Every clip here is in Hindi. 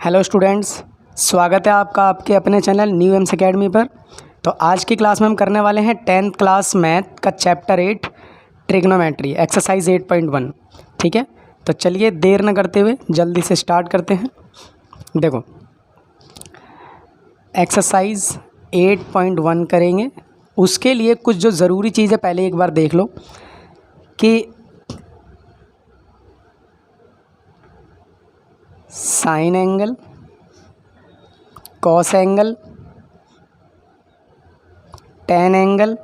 हेलो स्टूडेंट्स, स्वागत है आपका आपके अपने चैनल न्यू एम्स अकेडमी पर। तो आज की क्लास में हम करने वाले हैं 10th क्लास मैथ का चैप्टर 8 ट्रिग्नोमेट्री एक्सरसाइज 8.1। ठीक है, तो चलिए देर न करते हुए जल्दी से स्टार्ट करते हैं। देखो, एक्सरसाइज 8.1 करेंगे। उसके लिए कुछ जो ज़रूरी चीज़ है पहले एक बार देख लो कि sign angle, cos angle, ten angle,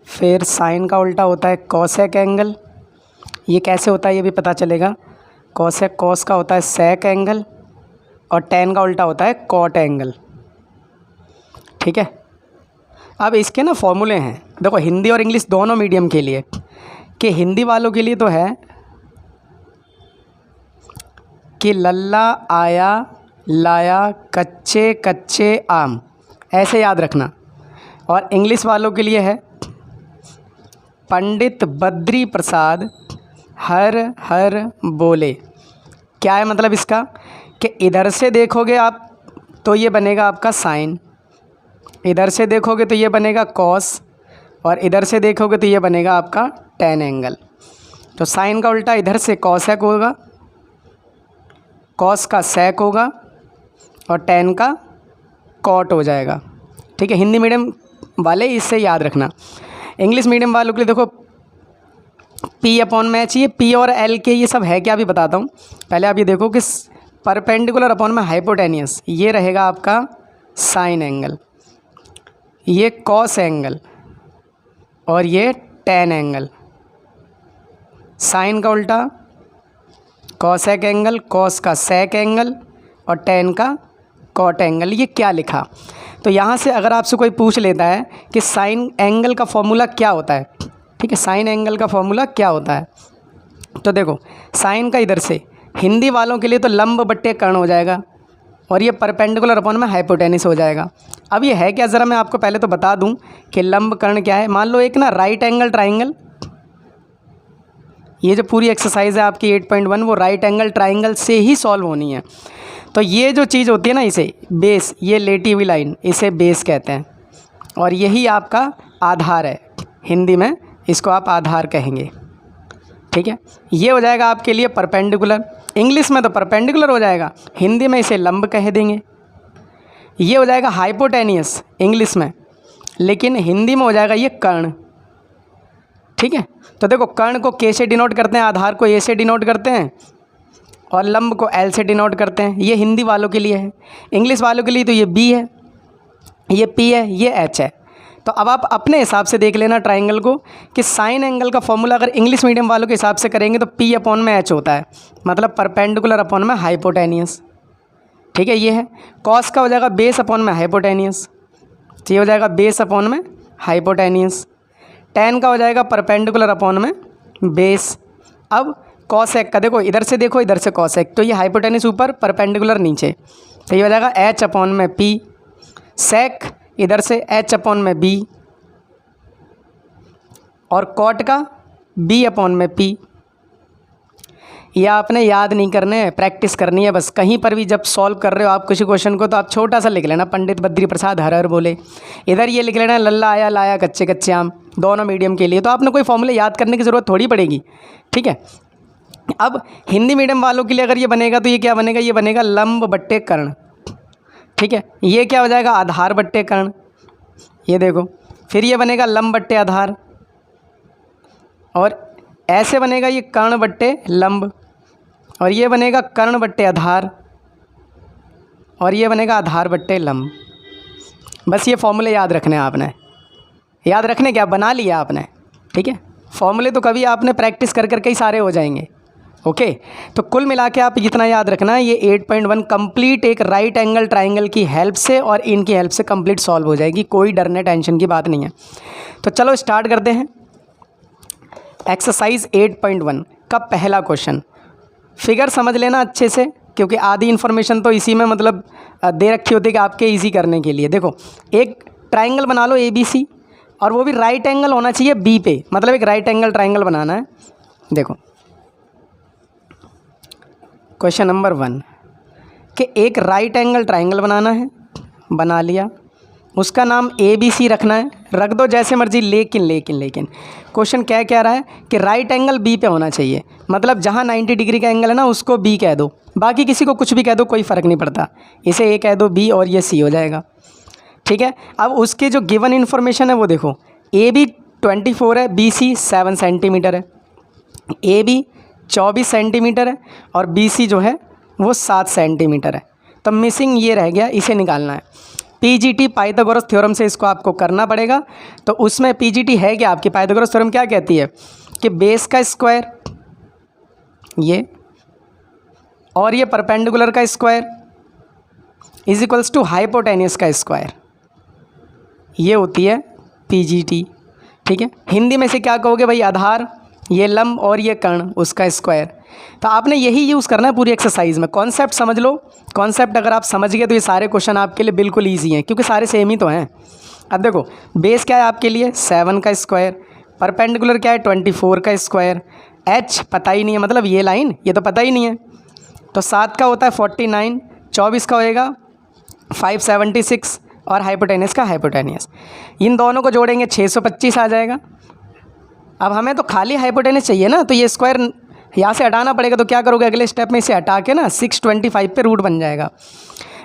फिर साइन का उल्टा होता है कॉसेक एंगल। ये कैसे होता है ये भी पता चलेगा। कॉसेक कॉस का होता है सेक एंगल और टेन का उल्टा होता है कॉट एंगल। ठीक है, अब इसके ना फॉर्मूले हैं। देखो, हिंदी और इंग्लिश दोनों मीडियम के लिए, कि हिंदी वालों के लिए तो है कि लल्ला आया लाया कच्चे कच्चे आम, ऐसे याद रखना। और इंग्लिश वालों के लिए है पंडित बद्री प्रसाद हर हर बोले। क्या है मतलब इसका कि इधर से देखोगे आप तो ये बनेगा आपका साइन, इधर से देखोगे तो ये बनेगा कॉस, और इधर से देखोगे तो ये बनेगा आपका टेन एंगल। तो साइन का उल्टा इधर से कॉसेक होगा, कॉस का सेक होगा और टेन का कॉट हो जाएगा। ठीक है, हिंदी मीडियम वाले इससे याद रखना। इंग्लिश मीडियम वालों के लिए देखो पी अपॉन में चाहिए, पी और एल के ये सब है क्या अभी बताता हूँ। पहले आप ये देखो कि परपेंडिकुलर अपॉन में हाइपोटेनियस, ये रहेगा आपका साइन एंगल, ये कॉस एंगल और ये टेन एंगल। साइन का उल्टा कॉसेक एंगल, कॉस का सेक एंगल और टेन का कॉट एंगल। ये क्या लिखा, तो यहाँ से अगर आपसे कोई पूछ लेता है कि साइन एंगल का फॉर्मूला क्या होता है, ठीक है, साइन एंगल का फॉर्मूला क्या होता है, तो देखो साइन का इधर से हिंदी वालों के लिए तो लंब बट्टे कर्ण हो जाएगा और ये परपेंडिकुलर अपॉन में हाइपोटेनिस हो जाएगा। अब ये है क्या, ज़रा मैं आपको पहले तो बता दूँ कि लंब कर्ण क्या है। मान लो एक ना राइट एंगल ट्राइंगल, ये जो पूरी एक्सरसाइज है आपकी 8.1 वो राइट एंगल ट्राइंगल से ही सॉल्व होनी है। तो ये जो चीज़ होती है ना, इसे बेस, ये लेटी हुई लाइन इसे बेस कहते हैं और यही आपका आधार है। हिंदी में इसको आप आधार कहेंगे। ठीक है, ये हो जाएगा आपके लिए परपेंडिकुलर। इंग्लिश में तो परपेंडिकुलर हो जाएगा, हिंदी में इसे लंब कह देंगे। ये हो जाएगा हाइपोटेनियस इंग्लिश में, लेकिन हिंदी में हो जाएगा ये कर्ण। ठीक है, तो देखो कर्ण को के से डिनोट करते हैं, आधार को ए से डिनोट करते हैं और लंब को एल से डिनोट करते हैं। ये हिंदी वालों के लिए है। इंग्लिश वालों के लिए तो ये बी है, ये पी है, ये एच है। तो अब आप अपने हिसाब से देख लेना ट्राइंगल को कि साइन एंगल का फॉर्मूला अगर इंग्लिश मीडियम वालों के हिसाब से करेंगे तो पी अपॉन में एच होता है, मतलब परपेंडिकुलर अपॉन में हाइपोटेनियस। ठीक है, ये है। कॉस का हो जाएगा बेस अपॉन में हाइपोटेनियस, तो ये हो जाएगा बेस अपॉन में हाइपोटेनियस। टेन का हो जाएगा परपेंडिकुलर अपॉन में बेस। अब कॉसेक का देखो, इधर से देखो इधर से कॉसेक, तो ये हाइपोटेनिस ऊपर परपेंडिकुलर नीचे, तो ये हो जाएगा एच अपॉन में पी। सेक इधर से एच अपॉन में बी और कॉट का बी अपॉन में पी। यह आपने याद नहीं करने हैं, प्रैक्टिस करनी है बस। कहीं पर भी जब सॉल्व कर रहे हो आप किसी क्वेश्चन को तो आप छोटा सा लिख लेना पंडित बद्री प्रसाद हर हर बोले। इधर ये लिख लेना लल्ला आया लाया कच्चे कच्चे आम, दोनों मीडियम के लिए। तो आपने कोई फॉर्मूले याद करने की ज़रूरत थोड़ी पड़ेगी। ठीक है, अब हिंदी मीडियम वालों के लिए अगर ये बनेगा तो ये क्या बनेगा, ये बनेगा लंब बट्टे कर्ण। ठीक है, ये क्या हो जाएगा आधार बट्टे कर्ण, ये देखो। फिर ये बनेगा लंब बट्टे आधार और ऐसे बनेगा ये कर्ण बट्टे लंब और ये बनेगा कर्ण बट्टे आधार और ये बनेगा आधार बट्टे लंब। बस ये फॉर्मूले याद रखने हैं आपने। याद रखने क्या, बना लिया आपने। ठीक है, फॉर्मूले तो कभी आपने प्रैक्टिस कर करके ही सारे हो जाएंगे। ओके, तो कुल मिला के आप इतना याद रखना, ये 8.1 कंप्लीट एक राइट एंगल ट्राइंगल की हेल्प से और इनकी हेल्प से कंप्लीट सॉल्व हो जाएगी। कोई डरने टेंशन की बात नहीं है। तो चलो स्टार्ट करते हैं। एक्सरसाइज 8.1 का पहला क्वेश्चन। फिगर समझ लेना अच्छे से, क्योंकि आधी इन्फॉर्मेशन तो इसी में मतलब दे रखी होती है कि आपके इजी करने के लिए। देखो, एक ट्राइंगल बना लो ABC और वो भी राइट एंगल होना चाहिए बी पे, मतलब एक राइट एंगल ट्राइंगल बनाना है। देखो क्वेश्चन नंबर 1 कि एक राइट एंगल ट्राइंगल बनाना है, बना लिया, उसका नाम ABC रखना है, रख दो जैसे मर्जी, लेकिन क्वेश्चन क्या कह रहा है कि राइट एंगल B पे होना चाहिए, मतलब जहाँ 90 डिग्री का एंगल है ना उसको B कह दो, बाकी किसी को कुछ भी कह दो, कोई फ़र्क नहीं पड़ता, इसे A कह दो B और ये C हो जाएगा। ठीक है, अब उसके जो गिवन इन्फॉर्मेशन है वो देखो, AB 24 है, BC 7 सेंटीमीटर है, AB 24 सेंटीमीटर है और BC जो है वो 7 सेंटीमीटर है। तो मिसिंग ये रह गया, इसे निकालना है। PGT पाइथागोरस थ्योरम से इसको आपको करना पड़ेगा। तो उसमें PGT है क्या आपकी, पाइथागोरस थ्योरम क्या कहती है कि बेस का स्क्वायर ये और ये परपेंडिकुलर का square is equals to hypotenuse का स्क्वायर, ये होती है PGT। ठीक है, हिंदी में से क्या कहोगे भाई, आधार, ये लंब और ये कर्ण, उसका स्क्वायर। तो आपने यही यूज़ करना है पूरी एक्सरसाइज में। कॉन्सेप्ट समझ लो, कॉन्सेप्ट अगर आप समझ गए तो ये सारे क्वेश्चन आपके लिए बिल्कुल ईजी हैं, क्योंकि सारे सेम ही तो हैं। अब देखो बेस क्या है आपके लिए 7 का स्क्वायर, परपेंडिकुलर क्या है 24 का स्क्वायर, H पता ही नहीं है, मतलब ये लाइन ये तो पता ही नहीं है। तो 7 का होता है 49, 24 का होएगा 576 और हाइपोटेनियस का हाइपोटेनियस, इन दोनों को जोड़ेंगे 625 आ जाएगा। अब हमें तो खाली हाइपोटेनियस चाहिए ना, तो ये स्क्वायर यहाँ से हटाना पड़ेगा। तो क्या करोगे अगले स्टेप में, इसे हटा के ना 625 पे रूट बन जाएगा।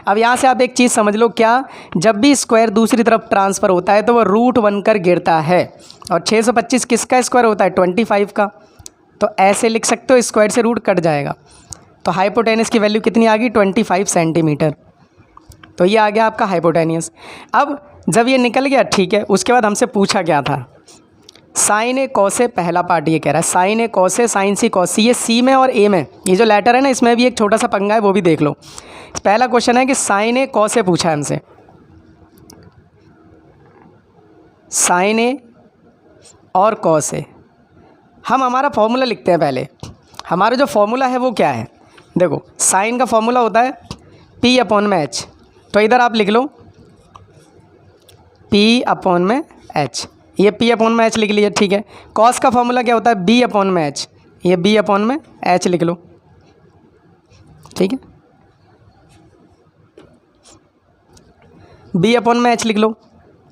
अब यहाँ से आप एक चीज़ समझ लो, क्या, जब भी स्क्वायर दूसरी तरफ ट्रांसफ़र होता है तो वो रूट बनकर गिरता है, और 625 किसका स्क्वायर होता है 25 का। तो ऐसे लिख सकते हो, स्क्वायर से रूट कट जाएगा। तो हाइपोटेनियस की वैल्यू कितनी आ गई 25 सेंटीमीटर। तो ये आ गया आपका हाइपोटेनियस। अब जब ये निकल गया, ठीक है, उसके बाद हमसे पूछा क्या था, साइन ए कॉस ए, पहला पार्ट ये कह रहा है sign A cos A sign C cos सी, ये सी में और ए में, ये जो लेटर है ना इसमें भी एक छोटा सा पंगा है, वो भी देख लो। पहला क्वेश्चन है कि साइन ए कॉस ए पूछा है हमसे, साइन ए और कॉस ए। हम हमारा फॉर्मूला लिखते हैं पहले। हमारा जो फॉर्मूला है वो क्या है, देखो साइन का फॉर्मूला होता है P अपॉन में H, तो इधर आप लिख लो P अपॉन में H, ये P अपॉन में H लिख लिया। ठीक है, कॉस का फॉर्मूला क्या होता है B अपॉन में H, ये B अपॉन में H लिख लो। ठीक है, B अपॉन में H लिख लो।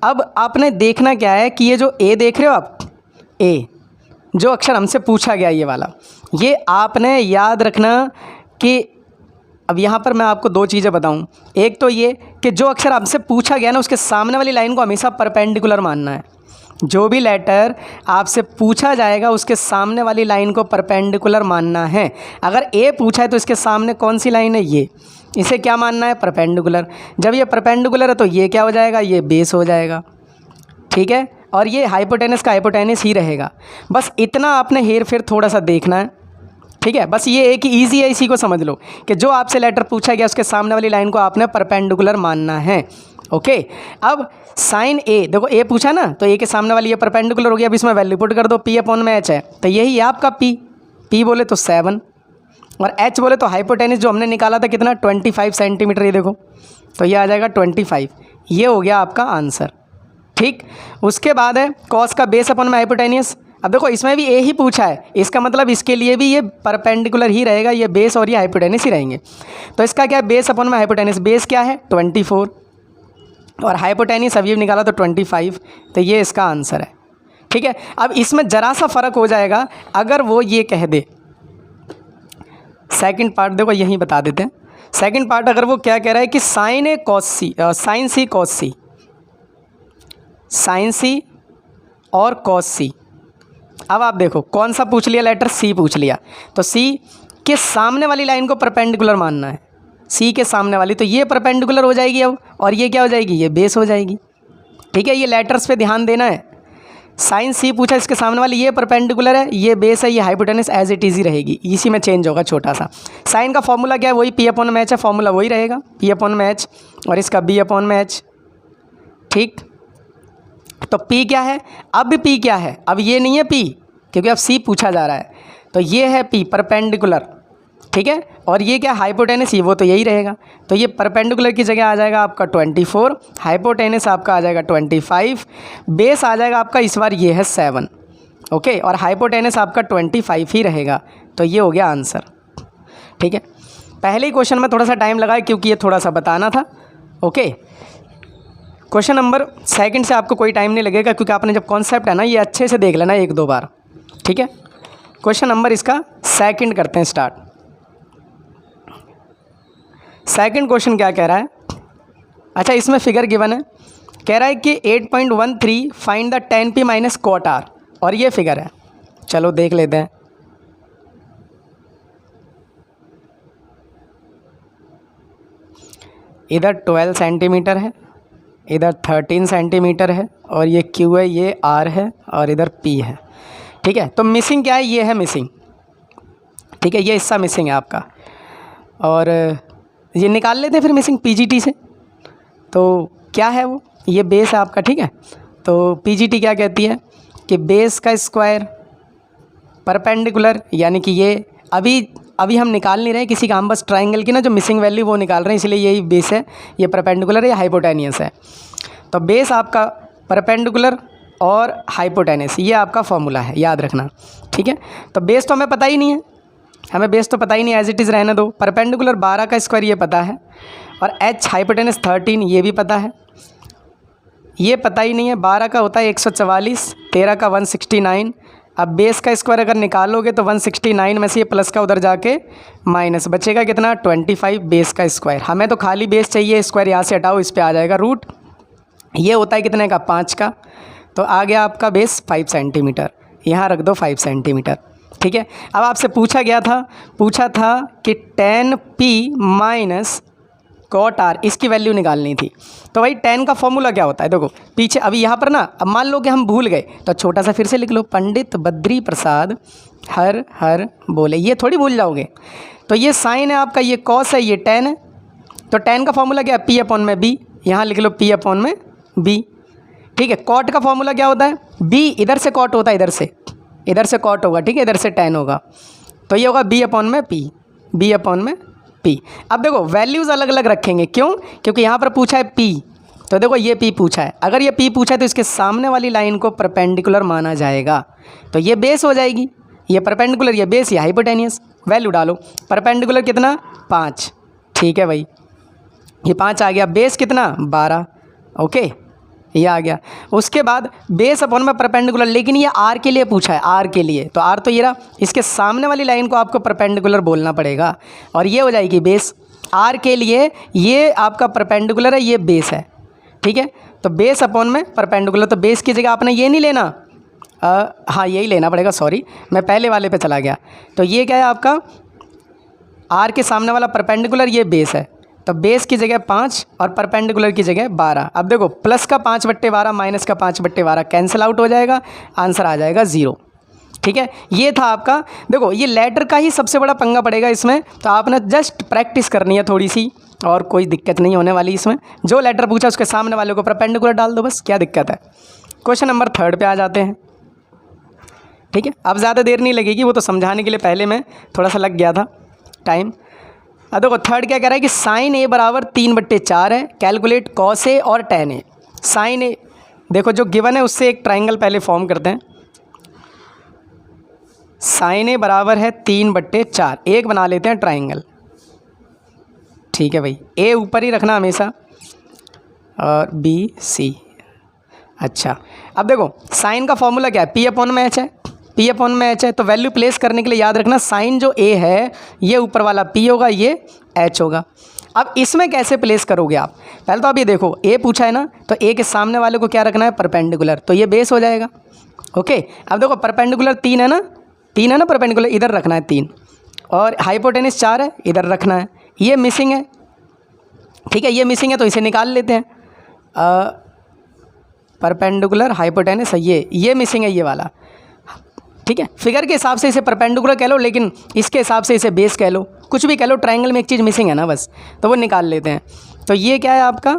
अब आपने देखना क्या है कि ये जो A देख रहे हो आप, A जो अक्षर हमसे पूछा गया ये वाला, ये आपने याद रखना कि अब यहाँ पर मैं आपको दो चीज़ें बताऊँ। एक तो ये कि जो अक्षर हमसे पूछा गया ना उसके सामने वाली लाइन को हमेशा परपेंडिकुलर मानना है। जो भी लेटर आपसे पूछा जाएगा उसके सामने वाली लाइन को परपेंडिकुलर मानना है। अगर ए पूछा है तो इसके सामने कौन सी लाइन है, ये, इसे क्या मानना है, परपेंडिकुलर। जब ये परपेंडिकुलर है तो ये क्या हो जाएगा, ये बेस हो जाएगा। ठीक है, और ये हाइपोटेनस का हाइपोटेनस ही रहेगा। बस इतना आपने हेर फेर थोड़ा सा देखना है। ठीक है, बस ये एक ईजी है, इसी को समझ लो कि जो आपसे लेटर पूछा गया उसके सामने वाली लाइन को आपने परपेंडिकुलर मानना है। ओके, अब साइन ए, देखो ए पूछा ना, तो ए के सामने वाली ये परपेंडिकुलर हो गया। अब इसमें वैल्यू पुट कर दो, P अपॉन में H है, तो यही है आपका P बोले तो 7 और H बोले तो हाइपोटेनिस जो हमने निकाला था कितना 25 सेंटीमीटर, ये देखो, तो ये आ जाएगा 25। ये हो गया आपका आंसर। ठीक, उसके बाद है कॉस का बेस अपॉन में हाइपोटेनियस। अब देखो इसमें भी ए ही पूछा है, इसका मतलब इसके लिए भी ये परपेंडिकुलर ही रहेगा, ये बेस और ये हाइपोटेनिस ही रहेंगे। तो इसका क्या है, बेस अपॉन में हाइपोटेनिस, बेस क्या है 24 और हाइपोटेनिस अभी निकाला तो 25, तो ये इसका आंसर है। ठीक है, अब इसमें ज़रा सा फ़र्क हो जाएगा अगर वो ये कह दे, सेकंड पार्ट देखो यहीं बता देते हैं। सेकंड पार्ट अगर वो क्या कह रहा है कि साइन ए कॉस सी, साइन सी कॉस सी, साइन सी और कॉस सी। अब आप देखो कौन सा पूछ लिया, लेटर सी पूछ लिया, तो सी के सामने वाली लाइन को परपेंडिकुलर मानना है, सी के सामने वाली, तो ये परपेंडिकुलर हो जाएगी अब, और ये क्या हो जाएगी, ये बेस हो जाएगी। ठीक है, ये लेटर्स पे ध्यान देना है। साइन सी पूछा, इसके सामने वाली ये परपेंडिकुलर है, ये बेस है, ये हाइपोटेनस एज इट इज ही रहेगी, इसी में चेंज होगा छोटा सा। साइन का फॉर्मूला क्या है, वही P अपॉन में H है, फॉर्मूला वही रहेगा P अपॉन में H, और इसका B अपॉन में H। ठीक, तो P क्या है, अब P क्या है, अब ये नहीं है P, क्योंकि अब C पूछा जा रहा है, तो ये है P परपेंडिकुलर। ठीक है, और ये क्या हाइपोटेनस, ये वो तो यही रहेगा, तो ये परपेंडिकुलर की जगह आ जाएगा आपका 24, हाइपोटेनस आपका आ जाएगा 25, बेस आ जाएगा आपका इस बार ये है 7। ओके, और हाइपोटेनस आपका 25 ही रहेगा, तो ये हो गया आंसर। ठीक है, पहले ही क्वेश्चन में थोड़ा सा टाइम लगा क्योंकि ये थोड़ा सा बताना था। ओके, क्वेश्चन नंबर सेकंड से आपको कोई टाइम नहीं लगेगा क्योंकि आपने जब कॉन्सेप्ट है ना ये अच्छे से देख लेना 1-2 बार। ठीक है, क्वेश्चन नंबर इसका सेकंड करते हैं स्टार्ट। सेकंड क्वेश्चन क्या कह रहा है, अच्छा इसमें फिगर गिवन है, कह रहा है कि 8.13 find the 10p minus cot R, और ये फिगर है। चलो देख लेते हैं। इधर 12 सेंटीमीटर है, इधर 13 सेंटीमीटर है, और ये Q है, ये R है, और इधर P है। ठीक है, तो मिसिंग क्या है, ये है मिसिंग। ठीक है, ये हिस्सा मिसिंग है आपका, और ये निकाल लेते हैं फिर मिसिंग PGT से। तो क्या है वो, ये बेस है आपका। ठीक है, तो PGT क्या कहती है कि बेस का स्क्वायर परपेंडिकुलर, यानी कि ये अभी हम निकाल नहीं रहे किसी का, हम बस ट्राइंगल की ना जो मिसिंग वैल्यू वो निकाल रहे हैं, इसलिए यही बेस है, ये परपेंडिकुलर है या हाइपोटेनियस है। तो बेस आपका परपेंडिकुलर और हाइपोटेनियस, ये आपका फॉर्मूला है, याद रखना। ठीक है, तो बेस तो हमें पता ही नहीं है, हमें बेस तो पता ही नहीं, एज इट इज़ रहने दो। परपेंडिकुलर 12 का स्क्वायर ये पता है, और H हाइपोटेनस 13 ये भी पता है। ये पता ही नहीं है, 12 का होता है 144, 13 का 169। अब बेस का स्क्वायर अगर निकालोगे तो 169 में से ये प्लस का उधर जाके माइनस बचेगा कितना, 25 बेस का स्क्वायर। हमें तो खाली बेस चाहिए, स्क्वायर यहाँ से हटाओ, इस पे आ जाएगा रूट। ये होता है कितने का, 5 का। तो आ गया आपका बेस 5 सेंटीमीटर, यहाँ रख दो 5 सेंटीमीटर। ठीक है, अब आपसे पूछा था कि 10p माइनस कॉट आर, इसकी वैल्यू निकालनी थी। तो भाई 10 का फॉर्मूला क्या होता है, देखो पीछे अभी यहाँ पर ना, अब मान लो कि हम भूल गए तो छोटा सा फिर से लिख लो, पंडित बद्री प्रसाद हर हर बोले, ये थोड़ी भूल जाओगे। तो ये साइन है आपका, ये कॉस है, ये टेन है। तो 10 का फॉर्मूला क्या है, P अपॉन में B, यहाँ लिख लो P अपॉन में B। ठीक है, कॉट का फॉर्मूला क्या होता है, B इधर से कॉट होता है, इधर से कॉट होगा। ठीक है, इधर से टेन होगा, तो ये होगा B अपॉन में P, B अपॉन में P। अब देखो वैल्यूज़ अलग अलग रखेंगे, क्यों, क्योंकि यहाँ पर पूछा है P, तो देखो ये P पूछा है, अगर ये P पूछा है तो इसके सामने वाली लाइन को परपेंडिकुलर माना जाएगा, तो ये बेस हो जाएगी, ये परपेंडिकुलर, ये बेस, ये हाइपोटेनियस। वैल्यू डालो, परपेंडिकुलर कितना, 5। ठीक है भाई, ये 5 आ गया, बेस कितना, 12। ओके, ये आ गया। उसके बाद बेस अपॉन में परपेंडिकुलर, लेकिन ये आर के लिए पूछा है, आर के लिए, तो आर तो ये रहा, इसके सामने वाली लाइन को आपको परपेंडिकुलर बोलना पड़ेगा, और ये हो जाएगी बेस। आर के लिए ये आपका परपेंडिकुलर है, ये बेस है। ठीक है, तो बेस अपॉन में परपेंडिकुलर, तो बेस की जगह आपने ये नहीं लेना, हाँ यही लेना पड़ेगा, सॉरी मैं पहले वाले पे चला गया। तो ये क्या है आपका, आर के सामने वाला परपेंडिकुलर, ये बेस है, तो बेस की जगह 5 और परपेंडिकुलर की जगह 12। अब देखो प्लस का 5/12 माइनस का 5/12 कैंसिल आउट हो जाएगा, आंसर आ जाएगा 0। ठीक है, ये था आपका। देखो ये लेटर का ही सबसे बड़ा पंगा पड़ेगा इसमें, तो आपने जस्ट प्रैक्टिस करनी है थोड़ी सी, और कोई दिक्कत नहीं होने वाली इसमें। जो लेटर पूछा उसके सामने वाले को परपेंडिकुलर डाल दो, बस, क्या दिक्कत है। क्वेश्चन नंबर 3 पे आ जाते हैं। ठीक है, अब ज़्यादा देर नहीं लगेगी, वो तो समझाने के लिए पहले में थोड़ा सा लग गया था टाइम। अब देखो थर्ड क्या कह रहा है कि साइन ए बराबर 3/4 है, कैलकुलेट कॉस ए और टेन ए। साइन ए, देखो जो गिवन है उससे एक ट्राइंगल पहले फॉर्म करते हैं। साइन ए बराबर है 3/4, एक बना लेते हैं ट्राइंगल। ठीक है भाई, ए ऊपर ही रखना हमेशा, और बी सी। अच्छा, अब देखो साइन का फॉर्मूला क्या है, P अपॉन में H है, P अपॉन में H है, तो वैल्यू प्लेस करने के लिए याद रखना साइन जो A है ये ऊपर वाला P होगा, ये H होगा। अब इसमें कैसे प्लेस करोगे आप, पहले तो आप ये देखो A पूछा है ना, तो A के सामने वाले को क्या रखना है, परपेंडिकुलर, तो ये बेस हो जाएगा। ओके, अब देखो परपेंडिकुलर 3 है ना, 3 है ना परपेंडिकुलर, इधर रखना है 3, और हाइपोटेनिस 4 है, इधर रखना है। ये मिसिंग है, ठीक है, ये मिसिंग है तो इसे निकाल लेते हैं। परपेंडिकुलर हाइपोटेनिस, ये मिसिंग है, ये वाला। ठीक है, फिगर के हिसाब से इसे परपेंडिकुलर कह लो, लेकिन इसके हिसाब से इसे बेस कह लो, कुछ भी कह लो, ट्रायंगल में एक चीज़ मिसिंग है ना बस, तो वो निकाल लेते हैं। तो ये क्या है आपका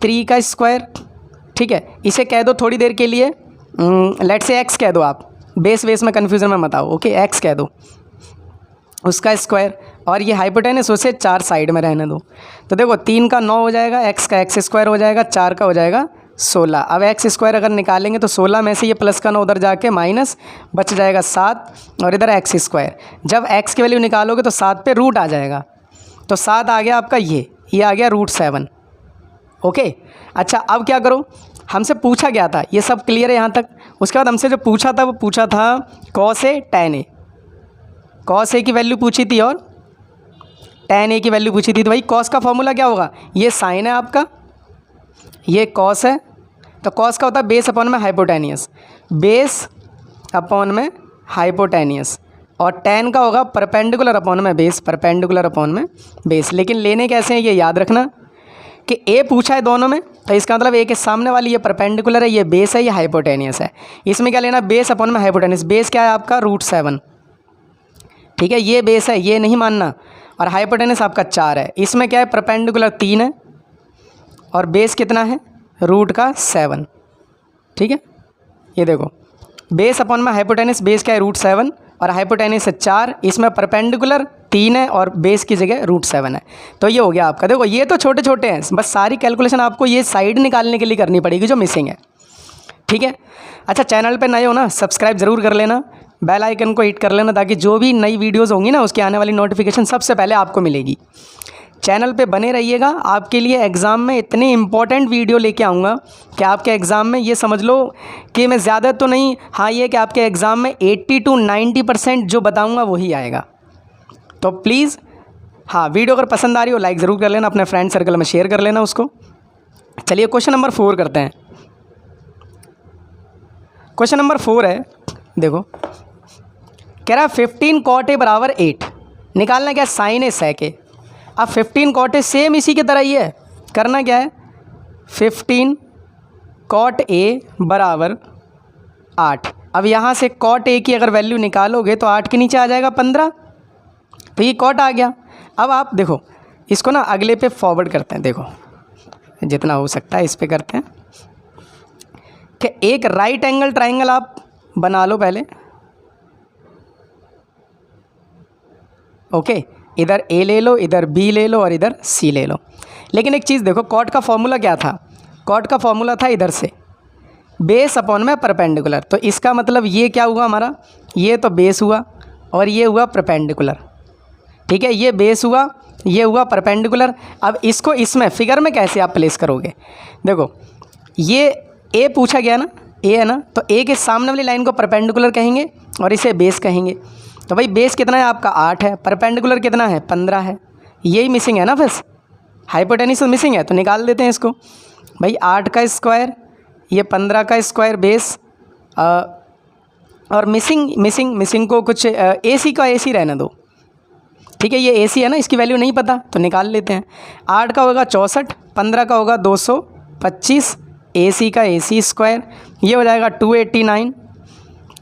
3 का स्क्वायर। ठीक है, इसे कह दो थोड़ी देर के लिए, लेट से x कह दो आप, बेस में कन्फ्यूज़न में मत आओ। ओके, x कह दो, उसका स्क्वायर, और ये हाइपोटेनस उसे 4 साइड में रहने दो। तो देखो 3 का 9 हो जाएगा, x का x स्क्वायर हो जाएगा, 4 का हो जाएगा 16। अब एक्स स्क्वायर अगर निकालेंगे तो 16 में से ये प्लस का 9 उधर जाके माइनस बच जाएगा 7 और इधर एक्स स्क्वायर। जब एक्स की वैल्यू निकालोगे तो 7 पे रूट आ जाएगा, तो 7 आ गया आपका ये आ गया √7। ओके, अच्छा अब क्या करो, हमसे पूछा गया था, ये सब क्लियर है यहाँ तक। उसके बाद हमसे जो पूछा था वो पूछा था cos A tan a, cos A की वैल्यू पूछी थी और tan a की वैल्यू पूछी थी। तो भाई कॉस का फॉर्मूला क्या होगा, ये साइन है आपका, ये कॉस है, तो कॉस का होता है बेस अपॉन में हाइपोटेनियस, बेस अपॉन में हाइपोटेनियस, और tan का होगा परपेंडिकुलर अपॉन में बेस, परपेंडिकुलर अपॉन में बेस। लेकिन लेने कैसे हैं ये याद रखना कि ए पूछा है दोनों में, तो इसका मतलब ए के सामने वाली ये परपेंडिकुलर है, ये बेस है, ये हाइपोटेनियस है। इसमें क्या लेना, बेस अपॉन में हाइपोटेनियस। बेस क्या है आपका √7, ठीक है, ये बेस है, ये नहीं मानना। और हाइपोटेनियस आपका 4 है। इसमें क्या है, परपेंडिकुलर 3 है और बेस कितना है, √7। ठीक है, ये देखो बेस अपॉन में हाइपोटेनियस, बेस क्या है √7 और हाइपोटेनियस है 4, इसमें परपेंडिकुलर 3 है और बेस की जगह √7 है। तो ये हो गया आपका। देखो ये तो छोटे छोटे हैं, बस सारी कैलकुलेशन आपको ये साइड निकालने के लिए करनी पड़ेगी जो मिसिंग है। ठीक है, अच्छा चैनल पे नए हो ना, सब्सक्राइब ज़रूर कर लेना, बेल आइकन को हिट कर लेना, ताकि जो भी नई वीडियोज़ होंगी ना उसकी आने वाली नोटिफिकेशन सबसे पहले आपको मिलेगी। चैनल पे बने रहिएगा, आपके लिए एग्ज़ाम में इतनी इंपॉर्टेंट वीडियो लेके आऊँगा कि आपके एग्ज़ाम में ये समझ लो कि मैं ज़्यादा तो नहीं, हाँ ये कि आपके एग्ज़ाम में 80 to 90% जो बताऊँगा वही आएगा। तो प्लीज़ हाँ, वीडियो अगर पसंद आ रही हो लाइक ज़रूर कर लेना, अपने फ्रेंड सर्कल में शेयर कर लेना उसको। चलिए क्वेश्चन नंबर 4 करते हैं। क्वेश्चन नंबर 4 है, देखो कह रहा है 15 cot a बराबर 8, निकालना क्या है, साइन ए सेक ए। अब 15 cot a सेम इसी की तरह ही है, करना क्या है, 15 cot a बराबर 8। अब यहाँ से cot a की अगर वैल्यू निकालोगे तो 8 के नीचे आ जाएगा 15, तो ये cot आ गया। अब आप देखो इसको ना अगले पे फॉरवर्ड करते हैं, देखो जितना हो सकता है इस पे करते हैं कि एक राइट एंगल ट्राइंगल आप बना लो पहले। ओके, इधर ए ले लो, इधर बी ले लो और इधर सी ले लो। लेकिन एक चीज़ देखो, कॉट का फॉर्मूला क्या था, कॉट का फॉर्मूला था इधर से बेस अपॉन में परपेंडिकुलर। तो इसका मतलब ये क्या हुआ हमारा, ये तो बेस हुआ और ये हुआ परपेंडिकुलर। ठीक है, ये बेस हुआ, ये हुआ परपेंडिकुलर। अब इसको इसमें फिगर में कैसे आप प्लेस करोगे, देखो ये ए पूछा गया ना, ए है ना, तो ए के सामने वाली लाइन को परपेंडिकुलर कहेंगे और इसे बेस कहेंगे। तो भाई बेस कितना है आपका 8 है, परपेंडिकुलर कितना है 15 है, यही मिसिंग है ना, बस हाइपोटेनियस मिसिंग है, तो निकाल देते हैं इसको। भाई 8 का स्क्वायर, ये 15 का स्क्वायर बेस, और मिसिंग को कुछ AC का AC रहने दो। ठीक है, ये AC है ना, इसकी वैल्यू नहीं पता तो निकाल लेते हैं। 8 का होगा 64, 15 का होगा 225, AC का AC स्क्वायर, ये हो जाएगा 289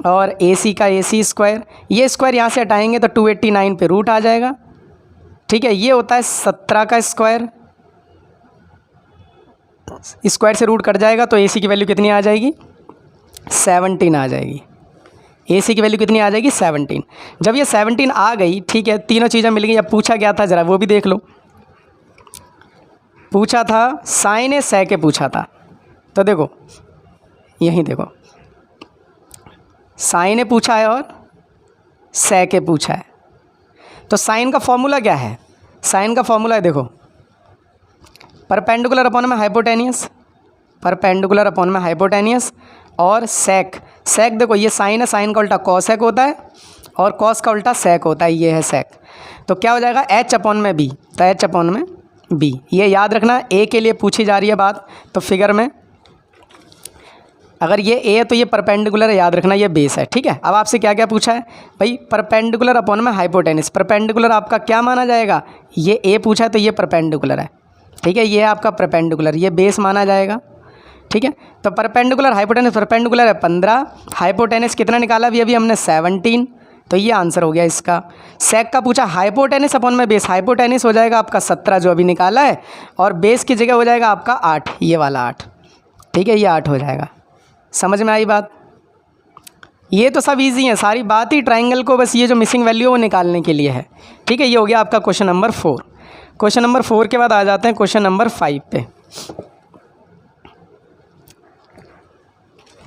और AC का AC स्क्वायर, ये स्क्वायर यहाँ से हटाएंगे तो 289 पे रूट आ जाएगा। ठीक है, ये होता है 17 का स्क्वायर, स्क्वायर से रूट कट जाएगा तो AC की वैल्यू कितनी आ जाएगी, 17 आ जाएगी। AC की वैल्यू कितनी आ जाएगी, 17। जब ये 17 आ गई, ठीक है, तीनों चीज़ें मिल गई। अब पूछा गया था, ज़रा वो भी देख लो। पूछा था साइन ए सेक ए पूछा था, तो देखो यहीं देखो साइन ए पूछा है और सेक ए पूछा है। तो साइन का फॉर्मूला क्या है, साइन का फॉर्मूला है देखो परपेंडिकुलर अपॉन में हाइपोटेनियस, परपेंडिकुलर अपॉन में हाइपोटेनियस, और सेक, सेक देखो ये साइन है, साइन का उल्टा कॉसेक होता है और कॉस का उल्टा सेक होता है, ये है सेक। तो क्या हो जाएगा H अपॉन में B, तो H अपॉन में B, ये याद रखना। A के लिए पूछी जा रही है बात, तो फिगर में अगर ये A है तो ये परपेंडिकुलर है, याद रखना ये बेस है। ठीक है, अब आपसे क्या क्या पूछा है भाई, परपेंडिकुलर अपॉन में हाइपोटेनियस। परपेंडिकुलर आपका क्या माना जाएगा, ये A पूछा है तो ये परपेंडिकुलर है। ठीक है, ये है आपका परपेंडिकुलर, ये बेस माना जाएगा। ठीक है, तो परपेंडिकुलर हाइपोटेनियस, परपेंडिकुलर है 15, हाइपोटेनियस कितना निकाला अभी हमने 17, तो ये आंसर हो गया इसका। सेक का पूछा हाइपोटेनियस अपॉन में बेस, हाइपोटेनियस हो जाएगा आपका 17 जो अभी निकाला है, और बेस की जगह हो जाएगा आपका 8, ये वाला 8। ठीक है, ये 8 हो जाएगा। समझ में आई बात, ये तो सब इजी है, सारी बात ही ट्राइंगल को बस ये जो मिसिंग वैल्यू है वो निकालने के लिए है। ठीक है, ये हो गया आपका क्वेश्चन नंबर 4। क्वेश्चन नंबर 4 के बाद आ जाते हैं क्वेश्चन नंबर 5 पे।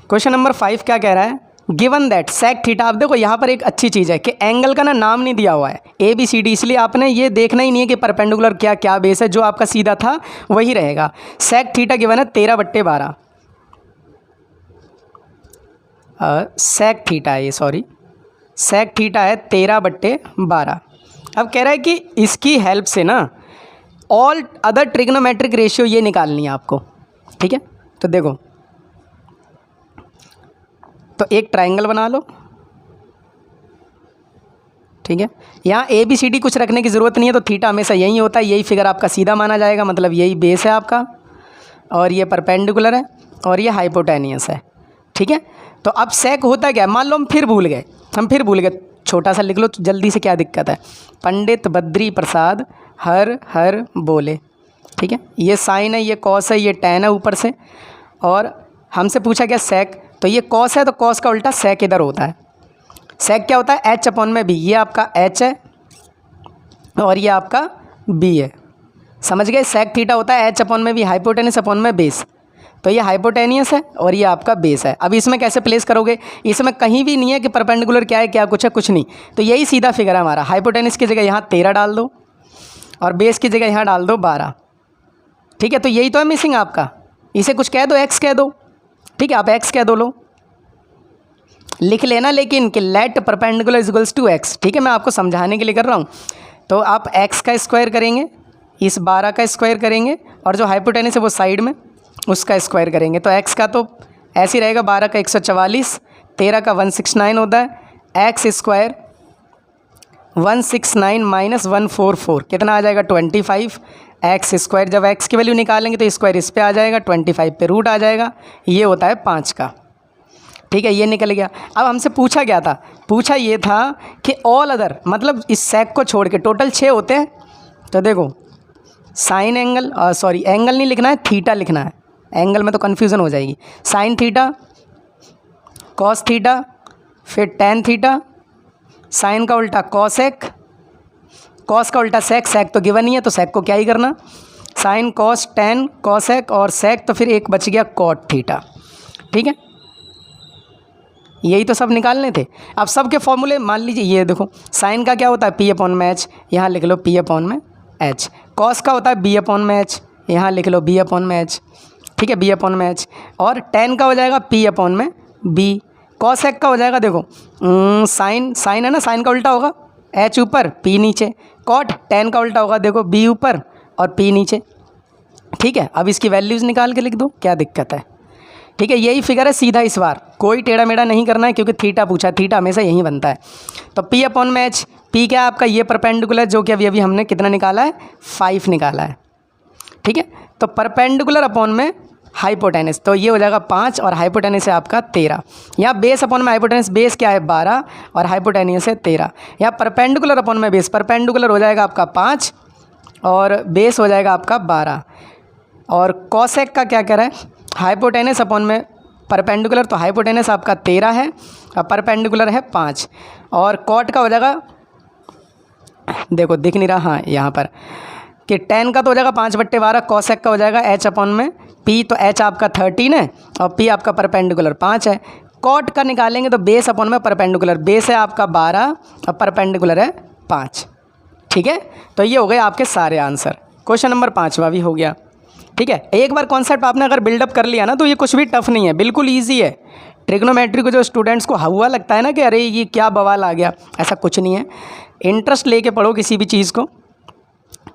क्वेश्चन नंबर 5 क्या कह रहा है, गिवन दैट सेक थीटा। आप देखो यहाँ पर एक अच्छी चीज़ है कि एंगल का ना नाम नहीं दिया हुआ है ए बी सी डी, इसलिए आपने ये देखना ही नहीं है कि परपेंडिकुलर क्या क्या बेस है, जो आपका सीधा था वही रहेगा। सेक थीटा गिवन है 13/12, सेक थीटा है ये, सॉरी सेक थीटा है 13/12। अब कह रहा है कि इसकी हेल्प से ना ऑल अदर ट्रिग्नोमेट्रिक रेशियो ये निकालनी है आपको, ठीक है। तो देखो, तो एक ट्रायंगल बना लो, ठीक है। यहाँ ए बी सी डी कुछ रखने की ज़रूरत नहीं है, तो थीटा हमेशा यही होता है, यही फिगर आपका सीधा माना जाएगा, मतलब यही बेस है आपका, और ये परपेंडिकुलर है, और ये हाइपोटेनियस है, ठीक है। तो अब सेक होता क्या है, मान लो हम फिर भूल गए, छोटा सा लिख लो जल्दी से, क्या दिक्कत है। पंडित बद्री प्रसाद हर हर बोले, ठीक है। ये साइन है, ये कॉस है, ये टैन है ऊपर से, और हमसे पूछा क्या सेक, तो ये कॉस है, तो कॉस का उल्टा सेक इधर होता है। सेक क्या होता है, H/B, ये आपका H है और ये आपका B है, समझ गए। सेक थीटा होता है H/B, हाइपोटेनस अपॉन में बेस, तो ये हाइपोटेनियस है और ये आपका बेस है। अब इसमें कैसे प्लेस करोगे, इसमें कहीं भी नहीं है कि परपेंडिकुलर क्या है क्या कुछ है, कुछ नहीं, तो यही सीधा फिगर है हमारा। हाइपोटेनस की जगह यहाँ 13 डाल दो और बेस की जगह यहाँ डाल दो 12, ठीक है। तो यही तो है मिसिंग आपका, इसे कुछ कह दो, x कह दो, ठीक है, आप x कह दो, लो लिख लेना, लेकिन कि let perpendicular is equals to x, ठीक है। मैं आपको समझाने के लिए कर रहा हूँ। तो आप x का स्क्वायर करेंगे, इस 12 का स्क्वायर करेंगे, और जो हाइपोटेनस है वो साइड में, उसका स्क्वायर करेंगे। तो x का तो ऐसे ही रहेगा, 12 का 144, 13 का 169 होता है, x स्क्वायर 169 माइनस 144 कितना आ जाएगा 25, एक्स स्क्वायर। जब x की वैल्यू निकालेंगे तो स्क्वायर इस पे आ जाएगा, 25 पे रूट आ जाएगा, ये होता है 5 का, ठीक है। ये निकल गया। अब हमसे पूछा क्या था, पूछा ये था कि ऑल अदर, मतलब इस सेक को छोड़ के टोटल 6 होते हैं। तो देखो साइन एंगल, सॉरी एंगल नहीं लिखना है, थीटा लिखना है, एंगल में तो कन्फ्यूज़न हो जाएगी। साइन थीटा, कॉस थीटा, फिर टैन थीटा, साइन का उल्टा कॉसेक, कॉस का उल्टा सेक, सेक तो गिवन ही है तो सेक को क्या ही करना, साइन कॉस टैन कॉसेक और सेक, तो फिर एक बच गया कॉट थीटा, ठीक है। यही तो सब निकालने थे। अब सब के फॉर्मूले मान लीजिए, ये देखो साइन का क्या होता है P/H, यहाँ लिख लो P/H। कॉस का होता है B/H, यहाँ लिख लो B/H, ठीक है, B/H। और टैन का हो जाएगा P/B। कॉसेक का हो जाएगा, देखो साइन, साइन है ना, साइन का उल्टा होगा H ऊपर P नीचे, कॉट टैन का उल्टा होगा, देखो B ऊपर और P नीचे, ठीक है। अब इसकी वैल्यूज़ निकाल के लिख दो, क्या दिक्कत है, ठीक है। यही फिगर है सीधा, इस बार कोई टेढ़ा मेढ़ा नहीं करना है, क्योंकि थीटा पूछा, थीटा हमेशा यही बनता है। तो P/H, P क्या है आपका, ये परपेंडिकुलर, जो कि अभी हमने कितना निकाला है 5 निकाला है, ठीक है। तो परपेंडिकुलर अपॉन में हाइपोटेनस, तो ये हो जाएगा 5 और हाइपोटेनस है आपका 13। यहाँ बेस अपॉन में हाइपोटेनस, बेस क्या है 12 और हाइपोटेनस है 13। यहाँ परपेंडिकुलर अपॉन में बेस, परपेंडिकुलर हो जाएगा आपका 5 और बेस हो जाएगा आपका 12। और कॉसेक का क्या कह रहा है, हाइपोटेनस अपॉन में परपेंडिकुलर, तो हाइपोटेनस आपका 13 है और परपेंडिकुलर है 5। और कॉट का हो जाएगा, देखो दिख नहीं रहा, हाँ यहाँ पर, कि टैन का तो हो जाएगा 5/12, कॉसेक का हो जाएगा H/में P, तो H आपका 13 है और P आपका परपेंडिकुलर 5 है। कॉट का निकालेंगे तो बेस अपॉन में परपेंडिकुलर, बेस है आपका 12 और परपेंडिकुलर है 5, ठीक है। तो ये हो गए आपके सारे आंसर। क्वेश्चन नंबर 5वां भी हो गया, ठीक है। एक बार कॉन्सेप्ट आपने अगर बिल्डअप कर लिया ना, तो ये कुछ भी टफ नहीं है, बिल्कुल ईजी है। ट्रिग्नोमेट्री को जो स्टूडेंट्स को हुआ लगता है ना कि अरे ये क्या बवाल आ गया, ऐसा कुछ नहीं है। इंटरेस्ट लेके पढ़ो किसी भी चीज़ को,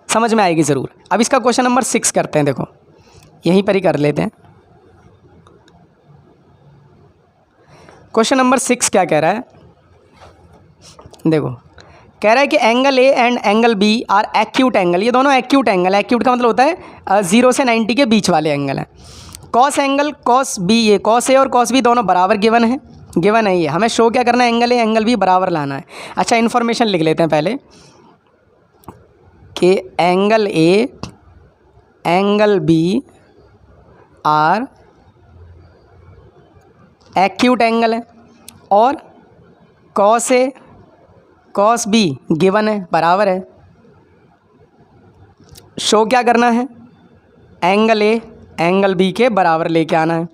समझ में आएगी ज़रूर। अब इसका क्वेश्चन नंबर 6 करते हैं, देखो यहीं पर ही कर लेते हैं। क्वेश्चन नंबर 6 क्या कह रहा है, देखो कह रहा है कि angle A and angle B are acute angle, ये दोनों एक्यूट एंगल है। एक्यूट का मतलब होता है 0 से 90 के बीच वाले एंगल हैं। कॉस एंगल कॉस बी, ये कॉस ए और कॉस बी दोनों बराबर गिवन है, गिवन है। ये हमें शो क्या करना है, एंगल ए एंगल बी बराबर लाना है। अच्छा इन्फॉर्मेशन लिख लेते हैं पहले कि angle A angle B are acute angle है और cos A cos B given है, बराबर है। शो क्या करना है, एंगल ए एंगल बी के बराबर लेके आना है।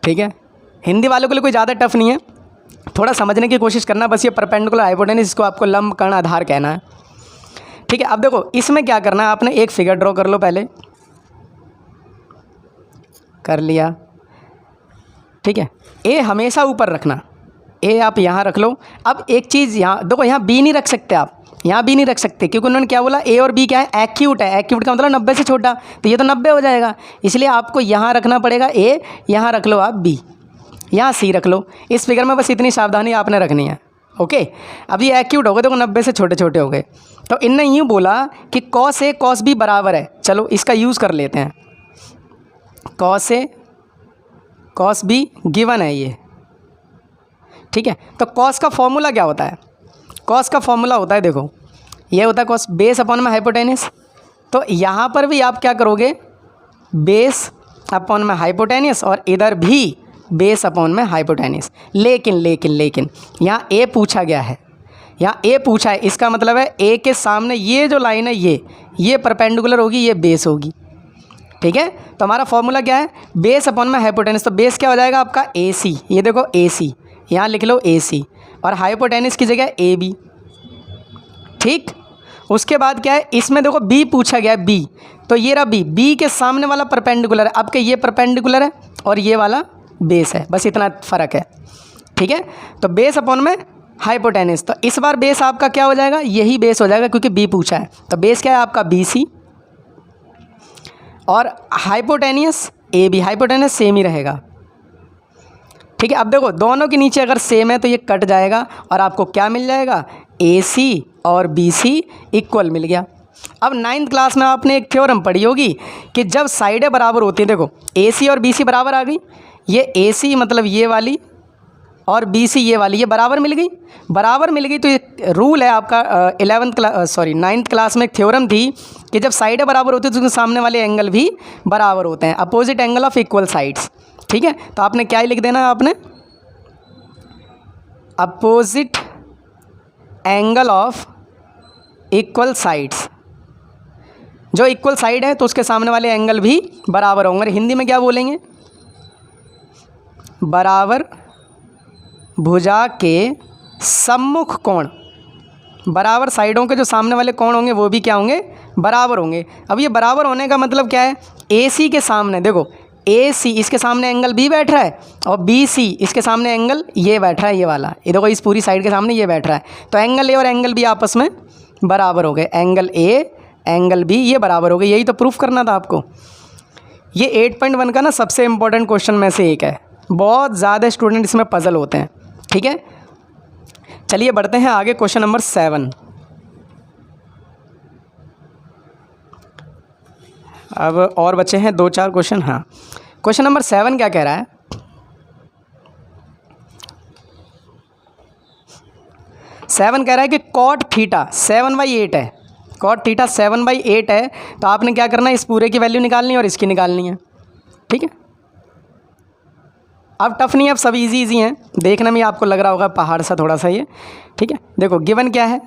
ठीक है, हिंदी वालों के लिए कोई ज़्यादा टफ नहीं है, थोड़ा समझने की कोशिश करना बस। ये परपेंडिकुलर हाइपोटेनस, इसको आपको लंब कर्ण आधार कहना है। ठीक है, अब देखो इसमें क्या करना है, आपने एक फिगर ड्रॉ कर लो, पहले कर लिया। ठीक है, ए हमेशा ऊपर रखना, ए आप यहाँ रख लो। अब एक चीज़ यहाँ देखो, यहाँ बी नहीं रख सकते आप, यहाँ बी नहीं रख सकते क्योंकि उन्होंने क्या बोला, ए और बी क्या है, एक्यूट है। एक्यूट का मतलब 90 से छोटा, तो ये तो 90 हो जाएगा, इसलिए आपको यहाँ रखना पड़ेगा ए, यहाँ रख लो आप बी, यहाँ सी रख लो। इस फिगर में बस इतनी सावधानी आपने रखनी है। ओके, अब ये एक्यूट हो गए, देखो 90 से छोटे छोटे हो गए। तो इनने यूँ बोला कि कॉस ए कॉस बी बराबर है, चलो इसका यूज़ कर लेते हैं। Cos A cos B given है ये। ठीक है, तो कॉस का फॉर्मूला क्या होता है, कॉस का फॉर्मूला होता है, देखो ये होता है कॉस बेस अपॉन में हाइपोटेनस। तो यहाँ पर भी आप क्या करोगे, बेस अपॉन में हाइपोटेनस, और इधर भी बेस अपॉन में हाइपोटेनस। लेकिन लेकिन लेकिन यहाँ ए पूछा गया है, यहाँ ए पूछा है, इसका मतलब है ए के सामने ये जो लाइन है ये परपेंडिकुलर होगी, ये बेस होगी। ठीक है, तो हमारा फॉर्मूला क्या है, बेस अपॉन में हाइपोटेनस। तो बेस क्या हो जाएगा आपका ए सी, ये देखो ए सी, यहाँ लिख लो ए सी, और हाइपोटेनस की जगह ए बी। ठीक, उसके बाद क्या है, इसमें देखो बी पूछा गया है, बी, तो ये रहा बी, बी के सामने वाला परपेंडिकुलर है, अब के ये परपेंडिकुलर है और ये वाला बेस है, बस इतना फ़र्क है। ठीक है, तो बेस अपॉन में हाइपोटेनस, तो इस बार बेस आपका क्या हो जाएगा, यही बेस हो जाएगा क्योंकि बी पूछा है। तो बेस क्या है आपका बी सी, और hypotenuse A B, hypotenuse same ही रहेगा। ठीक है, अब देखो दोनों के नीचे अगर सेम है तो ये कट जाएगा और आपको क्या मिल जाएगा, ए सी और बी सी इक्वल मिल गया। अब 9th क्लास में आपने एक थ्योरम पढ़ी होगी कि जब साइडें बराबर होती हैं, देखो ए सी और बी सी बराबर आ गई, ये ए सी मतलब ये वाली और बी सी ये वाली, ये बराबर मिल गई, बराबर मिल गई। तो ये रूल है आपका 9th क्लास में एक थ्योरम थी कि जब साइडें बराबर होती है तो उसके सामने वाले एंगल भी बराबर होते हैं, opposite angle of equal sides. ठीक है, तो आपने क्या ही लिख देना है, आपने opposite angle of equal sides. जो इक्वल साइड है तो उसके सामने वाले एंगल भी बराबर होंगे। हिंदी में क्या बोलेंगे, बराबर भुजा के सम्मुख कोण, बराबर साइडों के जो सामने वाले कोण होंगे वो भी क्या होंगे, बराबर होंगे। अब ये बराबर होने का मतलब क्या है, ए सी के सामने देखो, ए सी इसके सामने एंगल बी बैठ रहा है और बी सी इसके सामने एंगल ये बैठ रहा है, ये वाला, ये देखो इस पूरी साइड के सामने ये बैठ रहा है, तो एंगल ए और एंगल बी आपस में बराबर हो गए, एंगल ए एंगल बी ये बराबर हो गए। यही तो प्रूफ करना था आपको। ये 8.1 का ना सबसे इम्पोर्टेंट क्वेश्चन में से एक है, बहुत ज़्यादा स्टूडेंट इसमें पजल होते हैं। ठीक है, चलिए बढ़ते हैं आगे, क्वेश्चन नंबर 7। अब और बचे हैं 2-4 क्वेश्चन। हाँ, क्वेश्चन नंबर 7 क्या कह रहा है, 7 कह रहा है कि कॉट थीटा 7/8 है, कॉट थीटा 7/8 है, तो आपने क्या करना है, इस पूरे की वैल्यू निकालनी है और इसकी निकालनी है। ठीक है, अब टफ नहीं है, अब सब इजी हैं, देखने में आपको लग रहा होगा पहाड़ सा थोड़ा सा ये। ठीक है, देखो गिवन क्या है,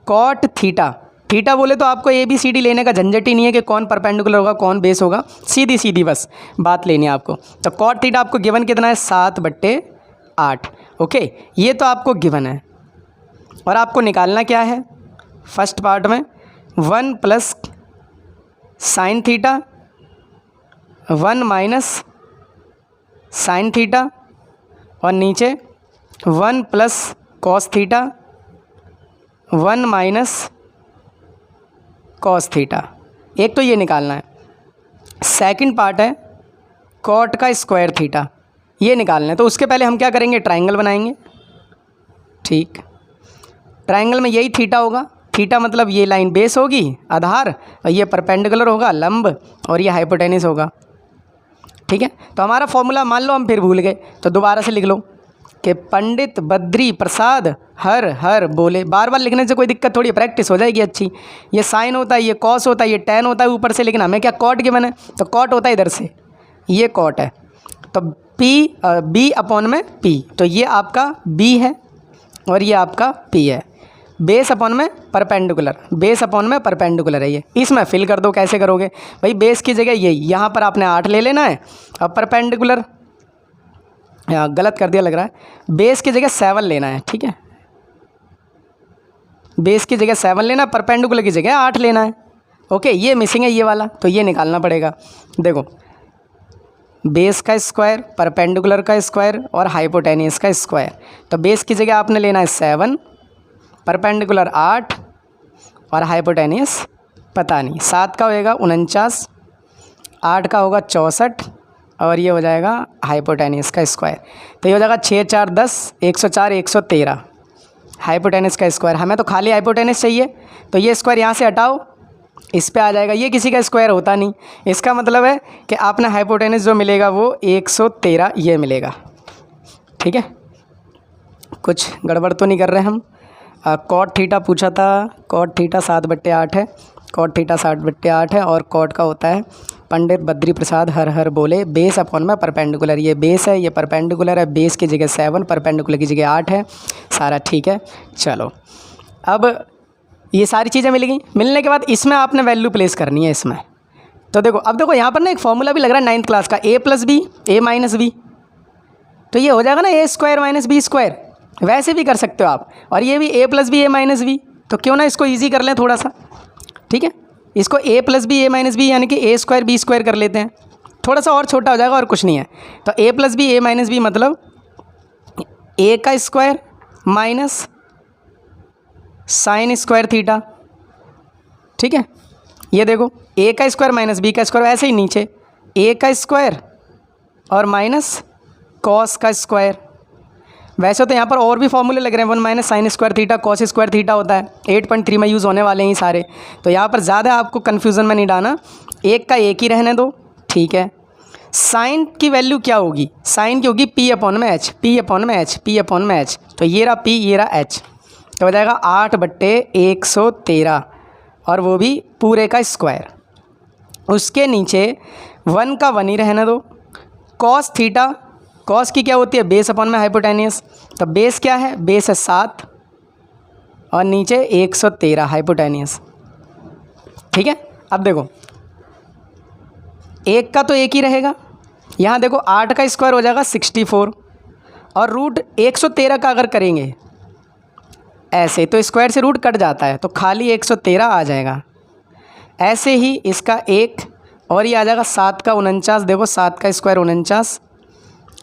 कॉट थीटा, थीटा बोले तो आपको ए बी सी डी लेने का झंझट ही नहीं है कि कौन परपेंडिकुलर होगा कौन बेस होगा, सीधी सीधी बस बात लेनी है आपको। तो कॉट थीटा आपको गिवन कितना है, 7/8। ओके, ये तो आपको गिवन है और आपको निकालना क्या है, फर्स्ट पार्ट में 1 plus sine theta 1 minus sine theta, और नीचे 1 plus cos theta 1 minus cos theta. एक तो ये निकालना है। सेकंड पार्ट है कॉट का स्क्वायर थीटा, ये निकालना है। तो उसके पहले हम क्या करेंगे, ट्रायंगल बनाएंगे। ठीक, ट्रायंगल में यही थीटा होगा, थीटा मतलब ये लाइन बेस होगी आधार, और ये परपेंडिकुलर होगा लंब, और ये हाइपोटेनस होगा। ठीक है, तो हमारा फॉर्मूला मान लो हम फिर भूल गए, तो दोबारा से लिख लो कि पंडित बद्री प्रसाद हर हर बोले। बार बार लिखने से कोई दिक्कत थोड़ी, प्रैक्टिस हो जाएगी अच्छी। ये साइन होता है, ये कॉस होता है, ये टैन होता है ऊपर से, लेकिन हमें क्या कॉट गिवन है, तो कॉट होता है इधर से, ये कॉट है, तो पी बी अपॉन में पी, तो ये आपका बी है और ये आपका पी है। बेस अपॉन में परपेंडिकुलर, बेस अपॉन में परपेंडिकुलर है ये। इसमें फिल कर दो, कैसे करोगे भाई, बेस की जगह यही, यहाँ पर आपने 8 ले लेना है, अब परपेंडिकुलर गलत कर दिया लग रहा है, बेस की जगह 7 लेना है, ठीक है, बेस की जगह 7 लेना, परपेंडिकुलर की जगह 8 लेना है। ओके, ये मिसिंग है ये वाला, तो ये निकालना पड़ेगा। देखो, बेस का स्क्वायर, परपेंडिकुलर का स्क्वायर और हाइपोटेनियस का स्क्वायर। तो बेस की जगह आपने लेना है 7, परपेंडिकुलर 8 और हाइपोटेनियस पता नहीं। 7 का होएगा 49, 8 का होगा 64 और ये हो जाएगा हाइपोटेनियस का स्क्वायर। तो ये हो जाएगा 6 4 10, 104 113 हाइपोटेनियस का स्क्वायर। हमें तो खाली हाइपोटेनियस चाहिए, तो ये स्क्वायर यहाँ से हटाओ, इस पे आ जाएगा। ये किसी का स्क्वायर होता नहीं, इसका मतलब है कि आपने हाइपोटेनियस जो मिलेगा वो 113 ये मिलेगा। ठीक है, कुछ गड़बड़ तो नहीं कर रहे हम। कॉट थीटा पूछा था, कॉट थीटा 7/8 है, कॉट थीटा 7/8 है और कॉट का होता है पंडित बद्री प्रसाद हर हर बोले बेस अपॉन में परपेंडिकुलर। ये बेस है, ये परपेंडिकुलर है, बेस की जगह 7, परपेंडिकुलर की जगह 8 है, सारा ठीक है। चलो, अब ये सारी चीज़ें मिल गई। मिलने के बाद इसमें आपने वैल्यू प्लेस करनी है इसमें। तो देखो, अब देखो यहाँ पर ना एक फॉर्मूला भी लग रहा है 9th क्लास का, a + b a - b, तो ये हो जाएगा ना a² - b²। वैसे भी कर सकते हो आप, और ये भी a + b a - b। तो क्यों ना इसको ईजी कर लें थोड़ा सा, ठीक है, इसको a + b a - b यानी कि a² b² कर लेते हैं, थोड़ा सा और छोटा हो जाएगा और कुछ नहीं है। तो a + b a - b मतलब a का square minus sin square theta. ठीक है, ये देखो a का स्क्वायर माइनस b का स्क्वायर, ऐसे ही नीचे a का स्क्वायर और माइनस cos का स्क्वायर। वैसे तो यहाँ पर और भी फॉर्मूले लग रहे हैं, 1 - sin square theta cos square theta होता है, 8.3 में यूज़ होने वाले हैं सारे। तो यहाँ पर ज़्यादा आपको कन्फ्यूज़न में नहीं डालना, एक का एक ही रहने दो, ठीक है। साइन की वैल्यू क्या होगी, साइन की होगी p/h, p/h, p/h। तो ये रहा p, ये रहा h, तो हो जाएगा 8/113 और वो भी पूरे का स्क्वायर। उसके नीचे 1 का 1 ही रहने दो। कॉस थीटा, कॉस की क्या होती है, बेस अपॉन में हाइपोटेनियस। तो बेस क्या है, बेस है 7 और नीचे 113 हाइपोटेनियस। ठीक है, अब देखो एक का तो एक ही रहेगा, यहाँ देखो 8 का स्क्वायर हो जाएगा 64 और रूट 113 का अगर करेंगे ऐसे तो स्क्वायर से रूट कट जाता है, तो खाली 113 आ जाएगा। ऐसे ही इसका एक और ये आ जाएगा 7 का 49, देखो 7 का स्क्वायर 49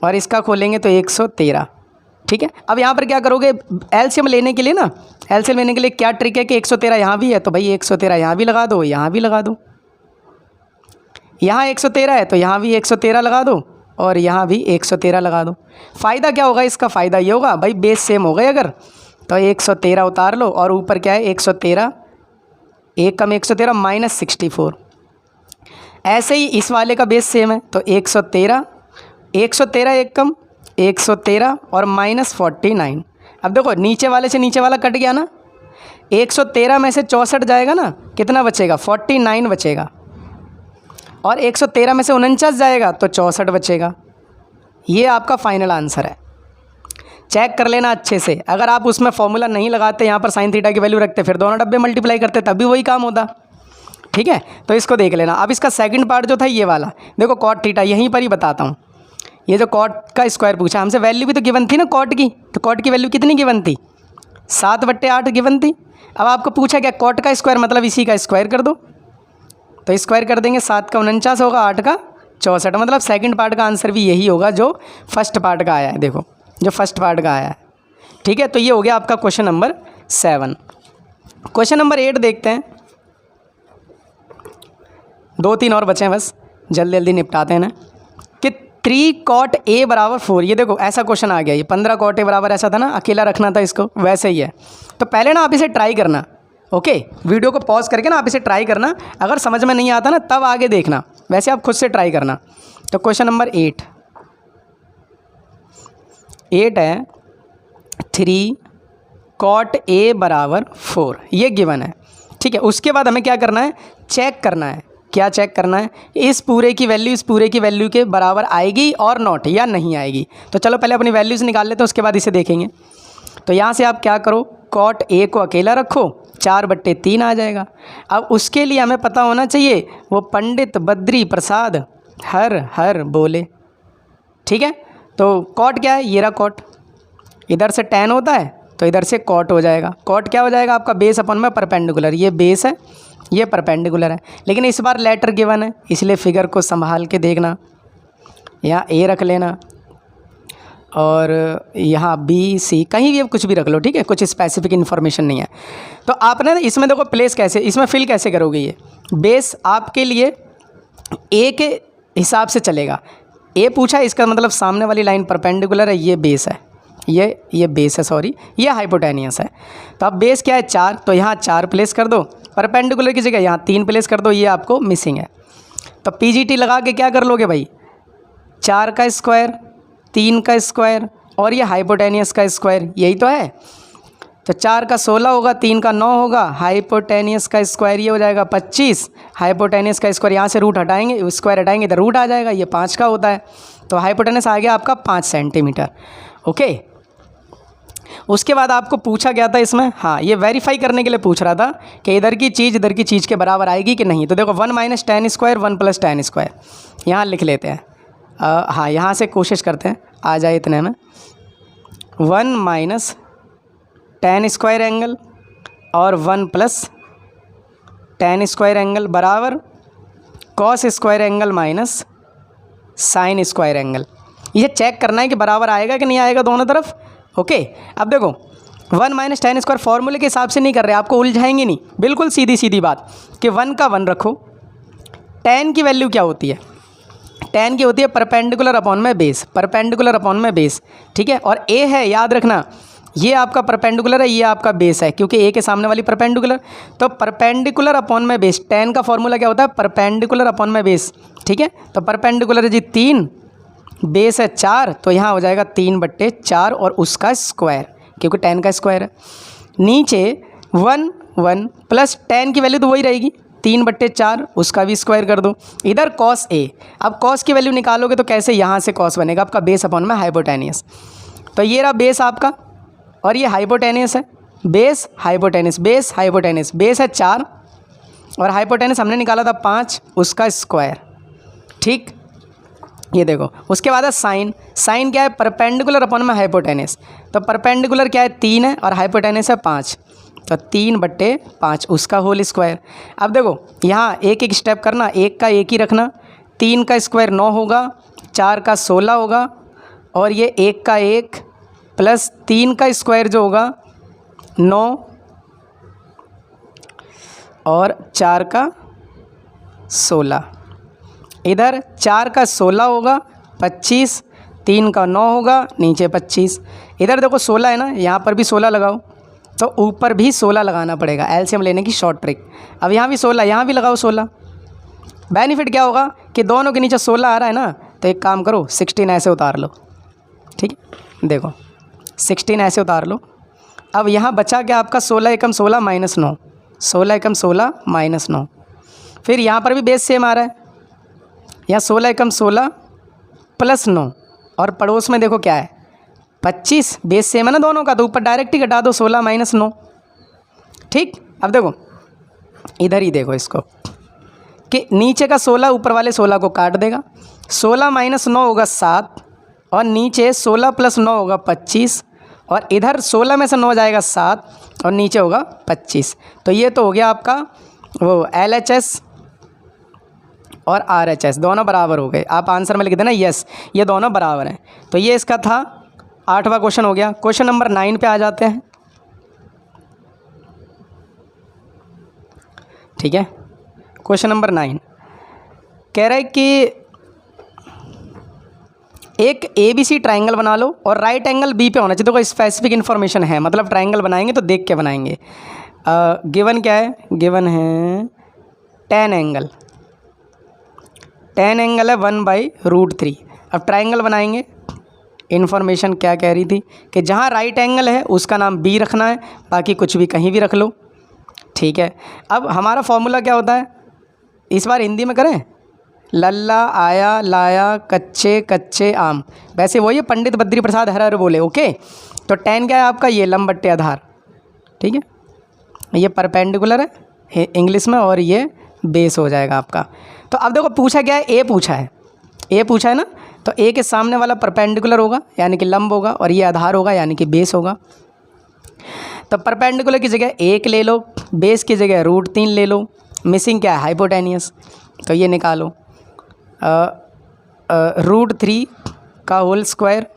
और इसका खोलेंगे तो 113। ठीक है, अब यहाँ पर क्या करोगे, एलसीएम लेने के लिए ना, एलसीएम लेने के लिए क्या ट्रिक है कि 113 यहाँ भी है तो भाई 113 यहाँ भी लगा दो, यहाँ भी लगा दो। यहाँ 113 है तो यहाँ भी 113 लगा दो और यहाँ भी 113 लगा दो। फ़ायदा क्या होगा इसका, फ़ायदा ये होगा भाई बेस सेम हो गए अगर, तो 113 उतार लो और ऊपर क्या है 113, 1 कम 113 माइनस 64। ऐसे ही इस वाले का बेस सेम है तो 113, 113 1 कम 113 और माइनस 49। अब देखो नीचे वाले से नीचे वाला कट गया ना, 113 में से 64 जाएगा ना, कितना बचेगा 49 बचेगा, और 113 में से 49 जाएगा तो 64 बचेगा। ये आपका फाइनल आंसर है, चेक कर लेना अच्छे से। अगर आप उसमें फॉर्मूला नहीं लगाते, यहाँ पर साइन थीटा की वैल्यू रखते, फिर दोनों डब्बे मल्टीप्लाई करते, तब भी वही काम होता। ठीक है, तो इसको देख लेना। अब इसका सेकंड पार्ट जो था ये वाला, देखो कॉट थीटा यहीं पर ही बताता हूँ। ये जो कॉट का स्क्वायर पूछा हमसे, वैल्यू भी तो गिवन थी ना कॉट की, तो कॉट की वैल्यू कितनी गिवन थी, 7/8 गिवन थी। अब आपको पूछा क्या, कॉट का स्क्वायर मतलब इसी का स्क्वायर कर दो, तो स्क्वायर कर देंगे, 7 का 49 होगा, 8 का 64, मतलब सेकंड पार्ट का आंसर भी यही होगा जो फर्स्ट पार्ट का आया है। देखो जो फर्स्ट पार्ट का आया है। ठीक है, तो ये हो गया आपका क्वेश्चन नंबर 7। क्वेश्चन नंबर 8 देखते हैं, 2-3 और बचे हैं बस, जल्दी जल्दी निपटाते हैं ना। कि 3 cot a = 4, ये देखो ऐसा क्वेश्चन आ गया, ये 15 cot a बराबर ऐसा था ना, अकेला रखना था इसको, वैसे ही है। तो पहले ना आप इसे ट्राई करना, ओके, वीडियो को पॉज करके ना आप इसे ट्राई करना, अगर समझ में नहीं आता ना तब आगे देखना, वैसे आप खुद से ट्राई करना। तो क्वेश्चन नंबर 8 है 3 cot a = 4, ये गिवन है। ठीक है, उसके बाद हमें क्या करना है, चेक करना है। क्या चेक करना है, इस पूरे की वैल्यू इस पूरे की वैल्यू के बराबर आएगी और नॉट, या नहीं आएगी। तो चलो पहले अपनी वैल्यूज़ निकाल लेते हैं, उसके बाद इसे देखेंगे। तो यहाँ से आप क्या करो, cot a को अकेला रखो, 4/3 आ जाएगा। अब उसके लिए हमें पता होना चाहिए वो पंडित बद्री प्रसाद हर हर बोले। ठीक है, तो कॉट क्या है, ये रहा कॉट, इधर से tan होता है तो इधर से कॉट हो जाएगा। कॉट क्या हो जाएगा आपका, बेस अपन में परपेंडिकुलर, ये बेस है ये परपेंडिकुलर है। लेकिन इस बार लेटर गिवन है इसलिए फिगर को संभाल के देखना, यहाँ ए रख लेना और यहाँ बी सी कहीं भी कुछ भी रख लो, ठीक है, कुछ स्पेसिफिक इन्फॉर्मेशन नहीं है। तो आपने इसमें देखो प्लेस कैसे, इसमें फिल कैसे करोगे, ये बेस आपके लिए ए के हिसाब से चलेगा। ए पूछा इसका मतलब सामने वाली लाइन परपेंडिकुलर है, ये बेस है, ये बेस है, सॉरी ये हाइपोटेनियस है। तो अब बेस क्या है 4, तो यहाँ 4 प्लेस कर दो, परपेंडिकुलर की जगह यहाँ 3 प्लेस कर दो, ये आपको मिसिंग है। तो पीजीटी लगा के क्या कर लोगे भाई, 4 का स्क्वायर 3 का स्क्वायर और ये हाइपोटेनियस का स्क्वायर, यही तो है। तो 4 का 16 होगा, 3 का 9 होगा, हाइपोटेनियस का स्क्वायर ये हो जाएगा 25, हाइपोटेनियस का स्क्वायर यहाँ से रूट हटाएंगे, स्क्वायर हटाएंगे इधर रूट आ जाएगा, ये 5 का होता है। तो हाइपोटेनियस आ गया आपका 5 सेंटीमीटर। ओके, उसके बाद आपको पूछा गया था इसमें, हाँ ये वेरीफाई करने के लिए पूछ रहा था कि इधर की चीज़ के बराबर आएगी कि नहीं। तो देखो 1 minus tan square 1 plus tan square यहाँ लिख लेते हैं। हाँ यहाँ से कोशिश करते हैं आ जाए इतने में, 1 माइनस tan स्क्वायर एंगल और 1 प्लस tan स्क्वायर एंगल बराबर cos square angle minus sin square angle. ये चेक करना है कि बराबर आएगा कि नहीं आएगा दोनों तरफ। ओके, अब देखो 1 माइनस tan स्क्वायर फॉर्मूले के हिसाब से नहीं कर रहे, आपको उलझाएंगे नहीं, बिल्कुल सीधी सीधी बात कि 1 का 1 रखो। tan की वैल्यू क्या होती है, tan की होती है परपेंडिकुलर अपॉन में बेस, परपेंडिकुलर अपॉन में बेस, ठीक है। और a है याद रखना, ये आपका परपेंडिकुलर है, ये आपका बेस है, क्योंकि a के सामने वाली परपेंडिकुलर। तो परपेंडिकुलर अपॉन में बेस, tan का फॉर्मूला क्या होता है, परपेंडिकुलर अपॉन में बेस, ठीक है। तो परपेंडिकुलर है जी 3, बेस है 4, तो यहाँ हो जाएगा 3/4 और उसका स्क्वायर, क्योंकि tan का स्क्वायर है। नीचे 1 1 प्लस tan की वैल्यू तो वही रहेगी 3/4, उसका भी स्क्वायर कर दो। इधर cos a, अब cos की वैल्यू निकालोगे तो कैसे, यहाँ से cos बनेगा आपका बेस अपॉन में हाइपोटेनियस। तो ये रहा बेस आपका और ये हाइपोटेनियस है, base hypotenuse, base hypotenuse, base है 4 और हाइपोटेनियस हमने निकाला था 5, उसका स्क्वायर, ठीक। ये देखो उसके बाद है साइन, साइन क्या है, परपेंडिकुलर अपॉन में हाइपोटेनियस। तो परपेंडिकुलर क्या है 3 है और हाइपोटेनियस है 5, तो 3/5 उसका होल स्क्वायर। अब देखो यहाँ एक एक स्टेप करना, 1 का 1 ही रखना, 3 का स्क्वायर 9 होगा, 4 का 16 होगा और ये 1 का 1 प्लस 3 का स्क्वायर जो होगा 9 और 4 का 16, इधर 4 का 16 होगा 25, 3 का 9 होगा, नीचे 25। इधर देखो 16 है ना, यहाँ पर भी 16 लगाओ, तो ऊपर भी 16 लगाना पड़ेगा, एलसीएम लेने की शॉर्ट ट्रिक। अब यहाँ भी 16, यहाँ भी लगाओ 16। बेनिफिट क्या होगा कि दोनों के नीचे 16 आ रहा है ना, तो एक काम करो 16 ऐसे उतार लो, ठीक है। देखो 16 ऐसे उतार लो। अब यहाँ बचा क्या आपका 16 एकम 16 माइनस 9, 16 एकम 16 माइनस 9। फिर यहाँ पर भी बेस सेम आ रहा है, यहाँ 16 एकम 16 प्लस 9 और पड़ोस में देखो क्या है 25, बेस सेम है ना दोनों का, तो ऊपर डायरेक्ट ही घटा दो 16 माइनस 9, ठीक। अब देखो इधर ही देखो इसको कि नीचे का 16 ऊपर वाले 16 को काट देगा, 16 माइनस 9 होगा 7 और नीचे 16 प्लस 9 होगा 25 और इधर 16 में से 9 जाएगा 7 और नीचे होगा 25। तो ये तो हो गया आपका वो LHS और RHS दोनों बराबर हो गए। आप आंसर में लिख देना यस ये दोनों बराबर हैं। तो ये इसका था 8वां क्वेश्चन हो गया। क्वेश्चन नंबर 9 पे आ जाते हैं, ठीक है। क्वेश्चन नंबर 9 कह रहा है कि एक ABC ट्राइंगल बना लो और राइट एंगल B पे होना चाहिए। तो कोई स्पेसिफिक इन्फॉर्मेशन है, मतलब ट्राइंगल बनाएंगे तो देख के बनाएंगे। गिवन क्या है, गिवन है tan एंगल, tan एंगल है 1/√3। अब ट्राइंगल बनाएंगे, इन्फॉर्मेशन क्या कह रही थी कि जहाँ राइट एंगल है उसका नाम B रखना है, बाकी कुछ भी कहीं भी रख लो, ठीक है। अब हमारा फॉर्मूला क्या होता है, इस बार हिंदी में करें, लल्ला आया लाया कच्चे कच्चे आम, वैसे वही है पंडित बद्री प्रसाद हर बोले, ओके। तो tan क्या है आपका, ये लंब बट्टे आधार, ठीक है, ये परपेंडिकुलर है इंग्लिश में और ये बेस हो जाएगा आपका। तो अब देखो पूछा क्या है, A पूछा है ना, तो ए के सामने वाला परपेंडिकुलर होगा यानी कि लंब होगा, और ये आधार होगा यानी कि बेस होगा। तो परपेंडिकुलर की जगह 1 ले लो, बेस की जगह √3 ले लो, मिसिंग क्या है हाइपोटेनियस, तो ये निकालो √3 का होल स्क्वायर,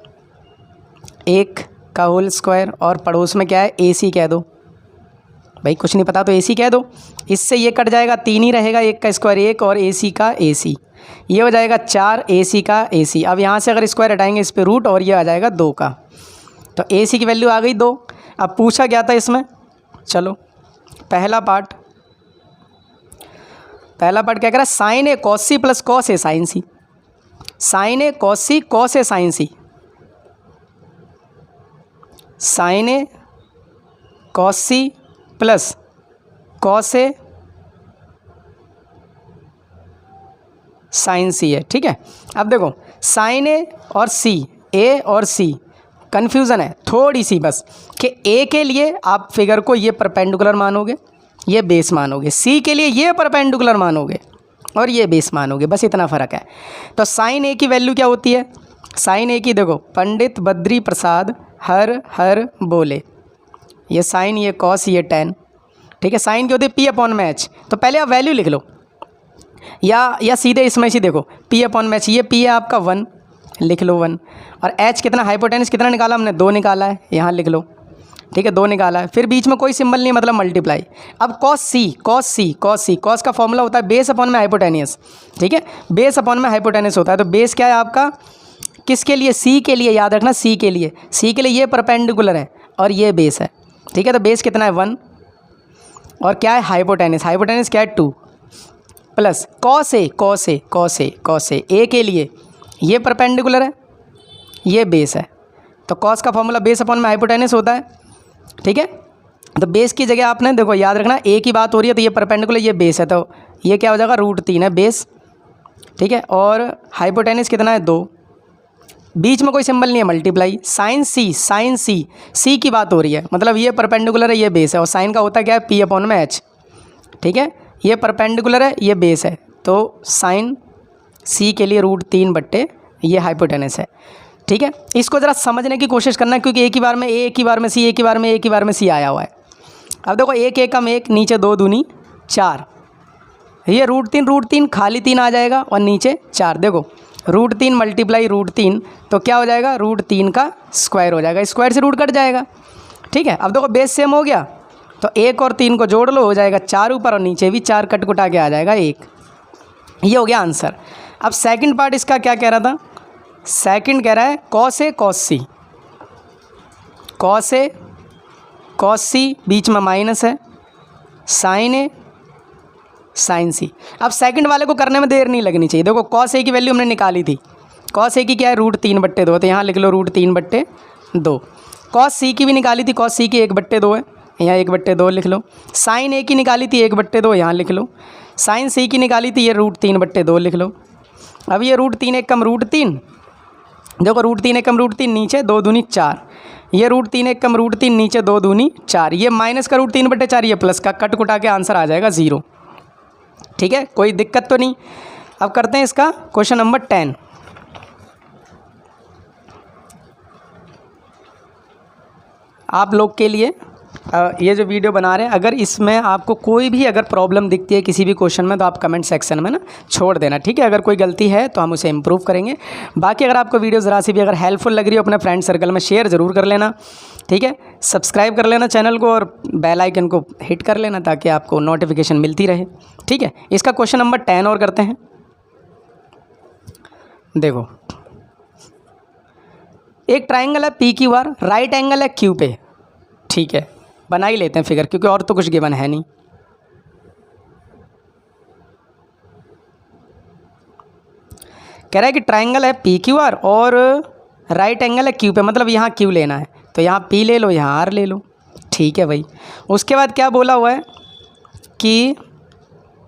1 का होल स्क्वायर, और पड़ोस में क्या है AC कह दो। भाई कुछ नहीं पता तो AC कह दो, इससे ये कट जाएगा, 3 ही रहेगा, 1 का स्क्वायर 1 और AC का AC, ये हो जाएगा 4 AC का AC। अब यहाँ से अगर स्क्वायर हटाएंगे इस पे रूट, और ये आ जाएगा 2 का, तो AC की वैल्यू आ गई 2। अब पूछा गया था इसमें, चलो पहला पार्ट क्या कह रहा है, sign A cos C plus cos A sign C, sign A cos C cos A sign C, sign A cos C plus cos A sign सी है, ठीक है। अब देखो साइन ए और सी कन्फ्यूज़न है थोड़ी सी बस, कि ए के लिए आप फिगर को ये परपेंडिकुलर मानोगे, ये बेस मानोगे, सी के लिए ये परपेंडिकुलर मानोगे और ये बेस मानोगे, बस इतना फ़र्क है। तो साइन ए की वैल्यू क्या होती है, साइन ए की देखो, पंडित बद्री प्रसाद हर हर बोले, ये साइन, ये कॉस, ये टेन, ठीक है। साइन की होती है P/H, तो पहले आप वैल्यू लिख लो, या सीधे इसमें से देखो P/H, ये P है आपका 1, लिख लो 1, और H कितना, हाइपोटेनस कितना निकाला हमने, 2 निकाला है, यहाँ लिख लो, ठीक है, 2 निकाला है। फिर बीच में कोई सिंबल नहीं है, मतलब मल्टीप्लाई। अब कॉस का फॉर्मूला होता है बेस अपॉन में हाइपोटेनियस, ठीक है, बेस अपॉन में हाइपोटेनियस होता है। तो बेस क्या है आपका, किसके लिए, सी के लिए, याद रखना सी के लिए ये परपेंडिकुलर है और ये बेस है, ठीक है। तो बेस कितना है 1, और क्या है हाइपोटेनियस क्या है 2, प्लस कॉस ए के लिए ये परपेंडिकुलर है, ये बेस है, तो कॉस का फॉर्मूला बेस अपॉन में हाइपोटेनियस होता है, ठीक है। तो बेस की जगह आपने देखो याद रखना, ए की बात हो रही है तो ये परपेंडिकुलर, ये बेस है, तो ये क्या हो जाएगा √3 है बेस, ठीक है, और हाइपोटेनियस कितना है 2, बीच में कोई सिंबल नहीं है मल्टीप्लाई। साइन सी की बात हो रही है, मतलब ये परपेंडिकुलर है, ये बेस है, और साइन का होता क्या है P/H, ठीक है, ये परपेंडिकुलर है, ये बेस है, तो साइन सी के लिए √3 बट्टे ये हाइपोटेनस है, ठीक है। इसको ज़रा समझने की कोशिश करना, क्योंकि एक ही बार में ए, एक ही बार में सी, एक ही बार में सी आया हुआ है। अब देखो 1 एकम 1, नीचे 2 दूनी 4, ये √3 खाली 3 आ जाएगा और नीचे 4, देखो √3 मल्टीप्लाई √3, तो क्या हो जाएगा √3 का स्क्वायर हो जाएगा, स्क्वायर से रूट कट जाएगा, ठीक है। अब देखो बेस सेम हो गया, तो 1 और 3 को जोड़ लो, हो जाएगा 4 ऊपर और नीचे भी 4, कट कुटा के आ जाएगा 1, ये हो गया आंसर। अब सेकंड पार्ट इसका क्या कह रहा था, सेकंड कह रहा है कॉस ए कॉस सी, बीच में माइनस है, साइन ए साइन सी। अब सेकंड वाले को करने में देर नहीं लगनी चाहिए। देखो कॉस ए की वैल्यू हमने निकाली थी, कॉस ए की क्या है √3/2, तो यहाँ लिख लो √3/2। कॉस सी की भी निकाली थी, कॉस सी की 1/2 है, यहाँ 1/2 लिख लो। साइन ए की निकाली थी 1/2, यहाँ लिख लो। साइन सी की निकाली थी ये √3/2 लिख लो। अब ये √3 1 कम √3, देखो √3 1 कम √3, नीचे 2 दूनी 4, ये √3 1 कम √3, नीचे 2 दूनी 4, ये माइनस का √3/4, ये प्लस का, कट कुटा के आंसर आ जाएगा 0, ठीक है, कोई दिक्कत तो नहीं। अब करते हैं इसका क्वेश्चन नंबर 10। आप लोग के लिए ये जो वीडियो बना रहे हैं, अगर इसमें आपको कोई भी अगर प्रॉब्लम दिखती है किसी भी क्वेश्चन में, तो आप कमेंट सेक्शन में ना छोड़ देना, ठीक है। अगर कोई गलती है तो हम उसे इम्प्रूव करेंगे। बाकी अगर आपको वीडियो ज़रा सी भी अगर हेल्पफुल लग रही हो, अपने फ्रेंड सर्कल में शेयर ज़रूर कर लेना, ठीक है। सब्सक्राइब कर लेना चैनल को और बेल आइकन को हिट कर लेना, ताकि आपको नोटिफिकेशन मिलती रहे, ठीक है। इसका क्वेश्चन नंबर 10 और करते हैं। देखो एक ट्राइंगल है PQR, राइट एंगल है Q पे, ठीक है, बना ही लेते हैं फिगर, क्योंकि और तो कुछ गिवन है नहीं। कह रहा है कि ट्राइंगल है PQR और राइट एंगल है Q पे, मतलब यहाँ Q लेना है, तो यहाँ P ले लो, यहाँ R ले लो, ठीक है भाई। उसके बाद क्या बोला हुआ है कि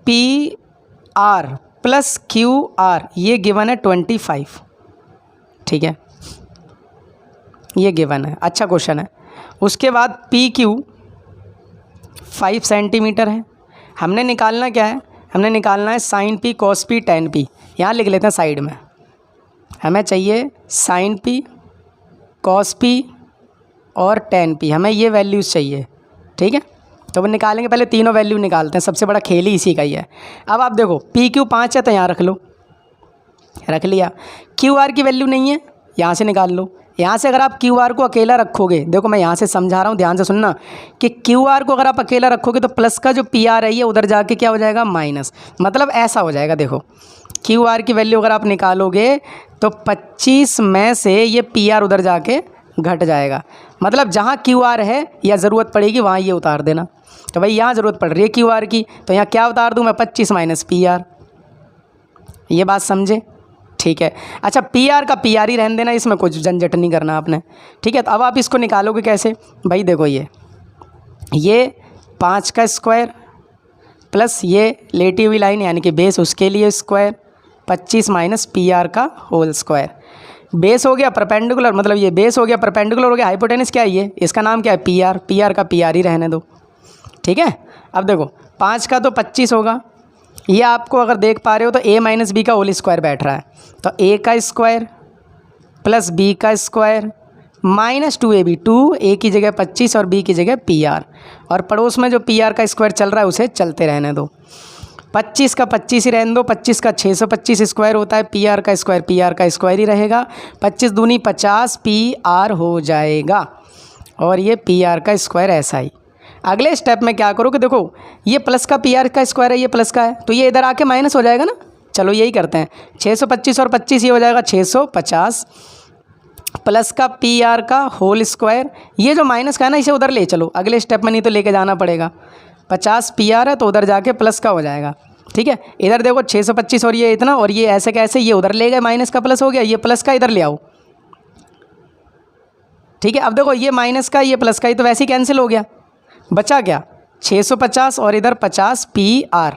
PR प्लस QR, ये गिवन है 25, ठीक है, ये गिवन है, अच्छा क्वेश्चन है। उसके बाद PQ 5 सेंटीमीटर है। हमने निकालना क्या है, हमने निकालना है sign P cos P tan P, यहाँ लिख लेते हैं साइड में, हमें चाहिए साइन पी, कॉस पी और टेन पी, हमें ये वैल्यूज़ चाहिए। ठीक है, तो वो निकालेंगे, पहले तीनों वैल्यू निकालते हैं, सबसे बड़ा खेल ही इसी का ही है। अब आप देखो पी क्यू 5 है तो यहाँ रख लो, रख लिया। क्यू आर की वैल्यू नहीं है, यहाँ से निकाल लो। यहाँ से अगर आप क्यू आर को अकेला रखोगे, देखो मैं यहाँ से समझा रहा हूँ, ध्यान से सुनना, कि क्यू आर को अगर आप अकेला रखोगे तो प्लस का जो पी आर है ये उधर जाके क्या हो जाएगा, माइनस। मतलब ऐसा हो जाएगा, देखो क्यू आर की वैल्यू अगर आप निकालोगे तो 25 में से ये पी आर उधर जाके घट जाएगा। मतलब जहाँ क्यू आर है या ज़रूरत पड़ेगी वहाँ ये उतार देना। तो भाई यहाँ ज़रूरत पड़ रही है क्यू आर की, तो यहाँ क्या उतार दूँ मैं, 25 माइनस पी आर। ये बात समझे? ठीक है। अच्छा, पी आर का पी आर ही रहने देना, इसमें कुछ झंझट नहीं करना आपने। ठीक है, तो अब आप इसको निकालोगे कैसे भाई, देखो ये 5 का स्क्वायर प्लस ये लेटी हुई लाइन यानी कि बेस, उसके लिए स्क्वायर, 25 माइनस पी आर का होल स्क्वायर। बेस हो गया परपेंडिकुलर, मतलब ये बेस हो गया, परपेंडिकुलर हो गया, हाइपोटेनस क्या है ये, इसका नाम क्या है, पी आर। पी आर का पी आर ही रहने दो। ठीक है, अब देखो 5 का तो 25 होगा, ये आपको अगर देख पा रहे हो तो a माइनस बी का होल स्क्वायर बैठ रहा है, तो a का स्क्वायर प्लस b का स्क्वायर माइनस 2ab, 2a की जगह 25 और b की जगह pr, और पड़ोस में जो pr का स्क्वायर चल रहा है उसे चलते रहने दो। 25 का 25 ही रहने दो, 25 का 625 स्क्वायर होता है, pr का स्क्वायर ही रहेगा, 25 दूनी 50 pr हो जाएगा, और ये pr का स्क्वायर ऐसा ही। अगले स्टेप में क्या करो कि देखो ये प्लस का पी आर का स्क्वायर है, ये प्लस का है, तो ये इधर आके माइनस हो जाएगा ना। चलो यही करते हैं, 625 और 25 ये हो जाएगा 650 प्लस का पी आर का होल स्क्वायर, ये जो माइनस का है ना इसे उधर ले चलो अगले स्टेप में, नहीं तो लेके जाना पड़ेगा। 50 पी आर है तो उधर जाके प्लस का हो जाएगा। ठीक है, इधर देखो 625 और ये इतना, और ये ऐसे कैसे, ये उधर ले गए, माइनस का प्लस हो गया, ये प्लस का इधर ले आओ। ठीक है, अब देखो ये माइनस का ये प्लस का, ये तो वैसे ही कैंसिल हो गया, बचा क्या 650 और इधर 50 पी आर।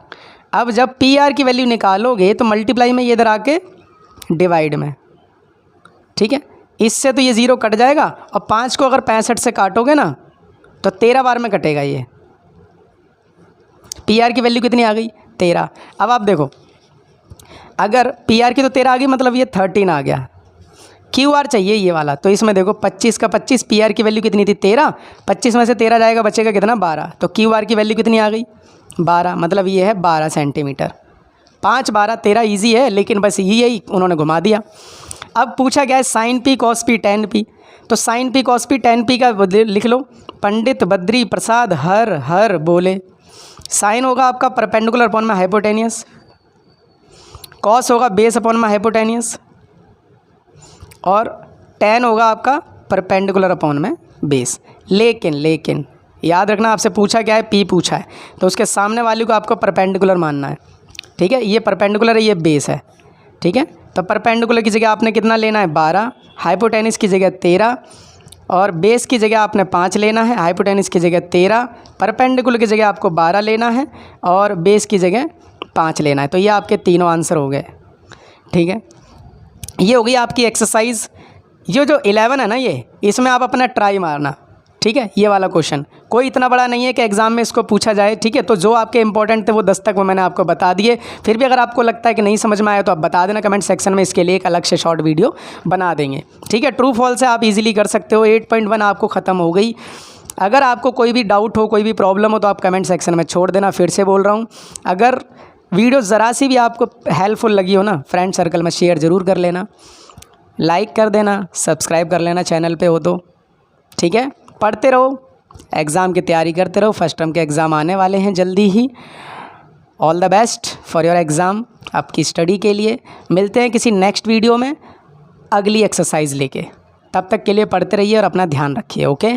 अब जब पी आर की वैल्यू निकालोगे तो मल्टीप्लाई में ये इधर आके डिवाइड में। ठीक है, इससे तो ये 0 कट जाएगा, और 5 को अगर 65 से काटोगे ना तो 13 बार में कटेगा ये। पी आर की वैल्यू कितनी आ गई, 13। अब आप देखो अगर पी आर की तो 13 आ गई, मतलब ये 13 आ गया। क्यू आर चाहिए ये वाला, तो इसमें देखो 25 का 25, पी आर की वैल्यू कितनी थी 13, 25 में से 13 जाएगा, बचेगा कितना 12, तो क्यू आर की वैल्यू कितनी आ गई 12, मतलब ये है 12 सेंटीमीटर। 5 12 13 ईजी है, लेकिन बस यही उन्होंने घुमा दिया। अब पूछा गया है sine P cos P tan P, तो sine P cos P tan P का लिख लो, पंडित बद्री प्रसाद हर हर बोले। साइन होगा आपका परपेंडिकुलर अपॉन में हाइपोटेनियस, कॉस होगा बेस अपॉन में हाइपोटेनियस, और टेन होगा आपका परपेंडिकुलर अपॉन में बेस। लेकिन याद रखना, आपसे पूछा क्या है, पी पूछा है, तो उसके सामने वाले को आपको परपेंडिकुलर मानना है। ठीक है, ये परपेंडिकुलर है, ये बेस है। ठीक है, तो परपेंडिकुलर की जगह आपने कितना लेना है 12, हाइपोटेनिस की जगह 13, और बेस की जगह आपने 5 लेना है, हाइपोटेनिस की जगह 13, परपेंडिकुलर की जगह आपको 12 लेना है, और बेस की जगह 5 लेना है। तो ये आपके तीनों आंसर हो गए। ठीक है, ये हो गई आपकी एक्सरसाइज। ये जो 11 है ना, ये इसमें आप अपना ट्राई मारना। ठीक है, ये वाला क्वेश्चन कोई इतना बड़ा नहीं है कि एग्ज़ाम में इसको पूछा जाए। ठीक है, तो जो आपके इंपॉर्टेंट थे वो 10 तक वो मैंने आपको बता दिए। फिर भी अगर आपको लगता है कि नहीं समझ में आया तो आप बता देना कमेंट सेक्शन में, इसके लिए एक अलग से शॉर्ट वीडियो बना देंगे। ठीक है, ट्रू फॉल्स से आप इजीली कर सकते हो। 8.1 आपको ख़त्म हो गई। अगर आपको कोई भी डाउट हो, कोई भी प्रॉब्लम हो, तो आप कमेंट सेक्शन में छोड़ देना। फिर से बोल रहा हूँ, अगर वीडियो ज़रा सी भी आपको हेल्पफुल लगी हो ना, फ्रेंड सर्कल में शेयर ज़रूर कर लेना, लाइक कर देना, सब्सक्राइब कर लेना चैनल पे हो तो। ठीक है, पढ़ते रहो, एग्ज़ाम की तैयारी करते रहो। फर्स्ट टर्म के एग्ज़ाम आने वाले हैं जल्दी ही। All the best for your exam, आपकी स्टडी के लिए। मिलते हैं किसी नेक्स्ट वीडियो में अगली एक्सरसाइज लेके। तब तक के लिए पढ़ते रहिए और अपना ध्यान रखिए। ओके।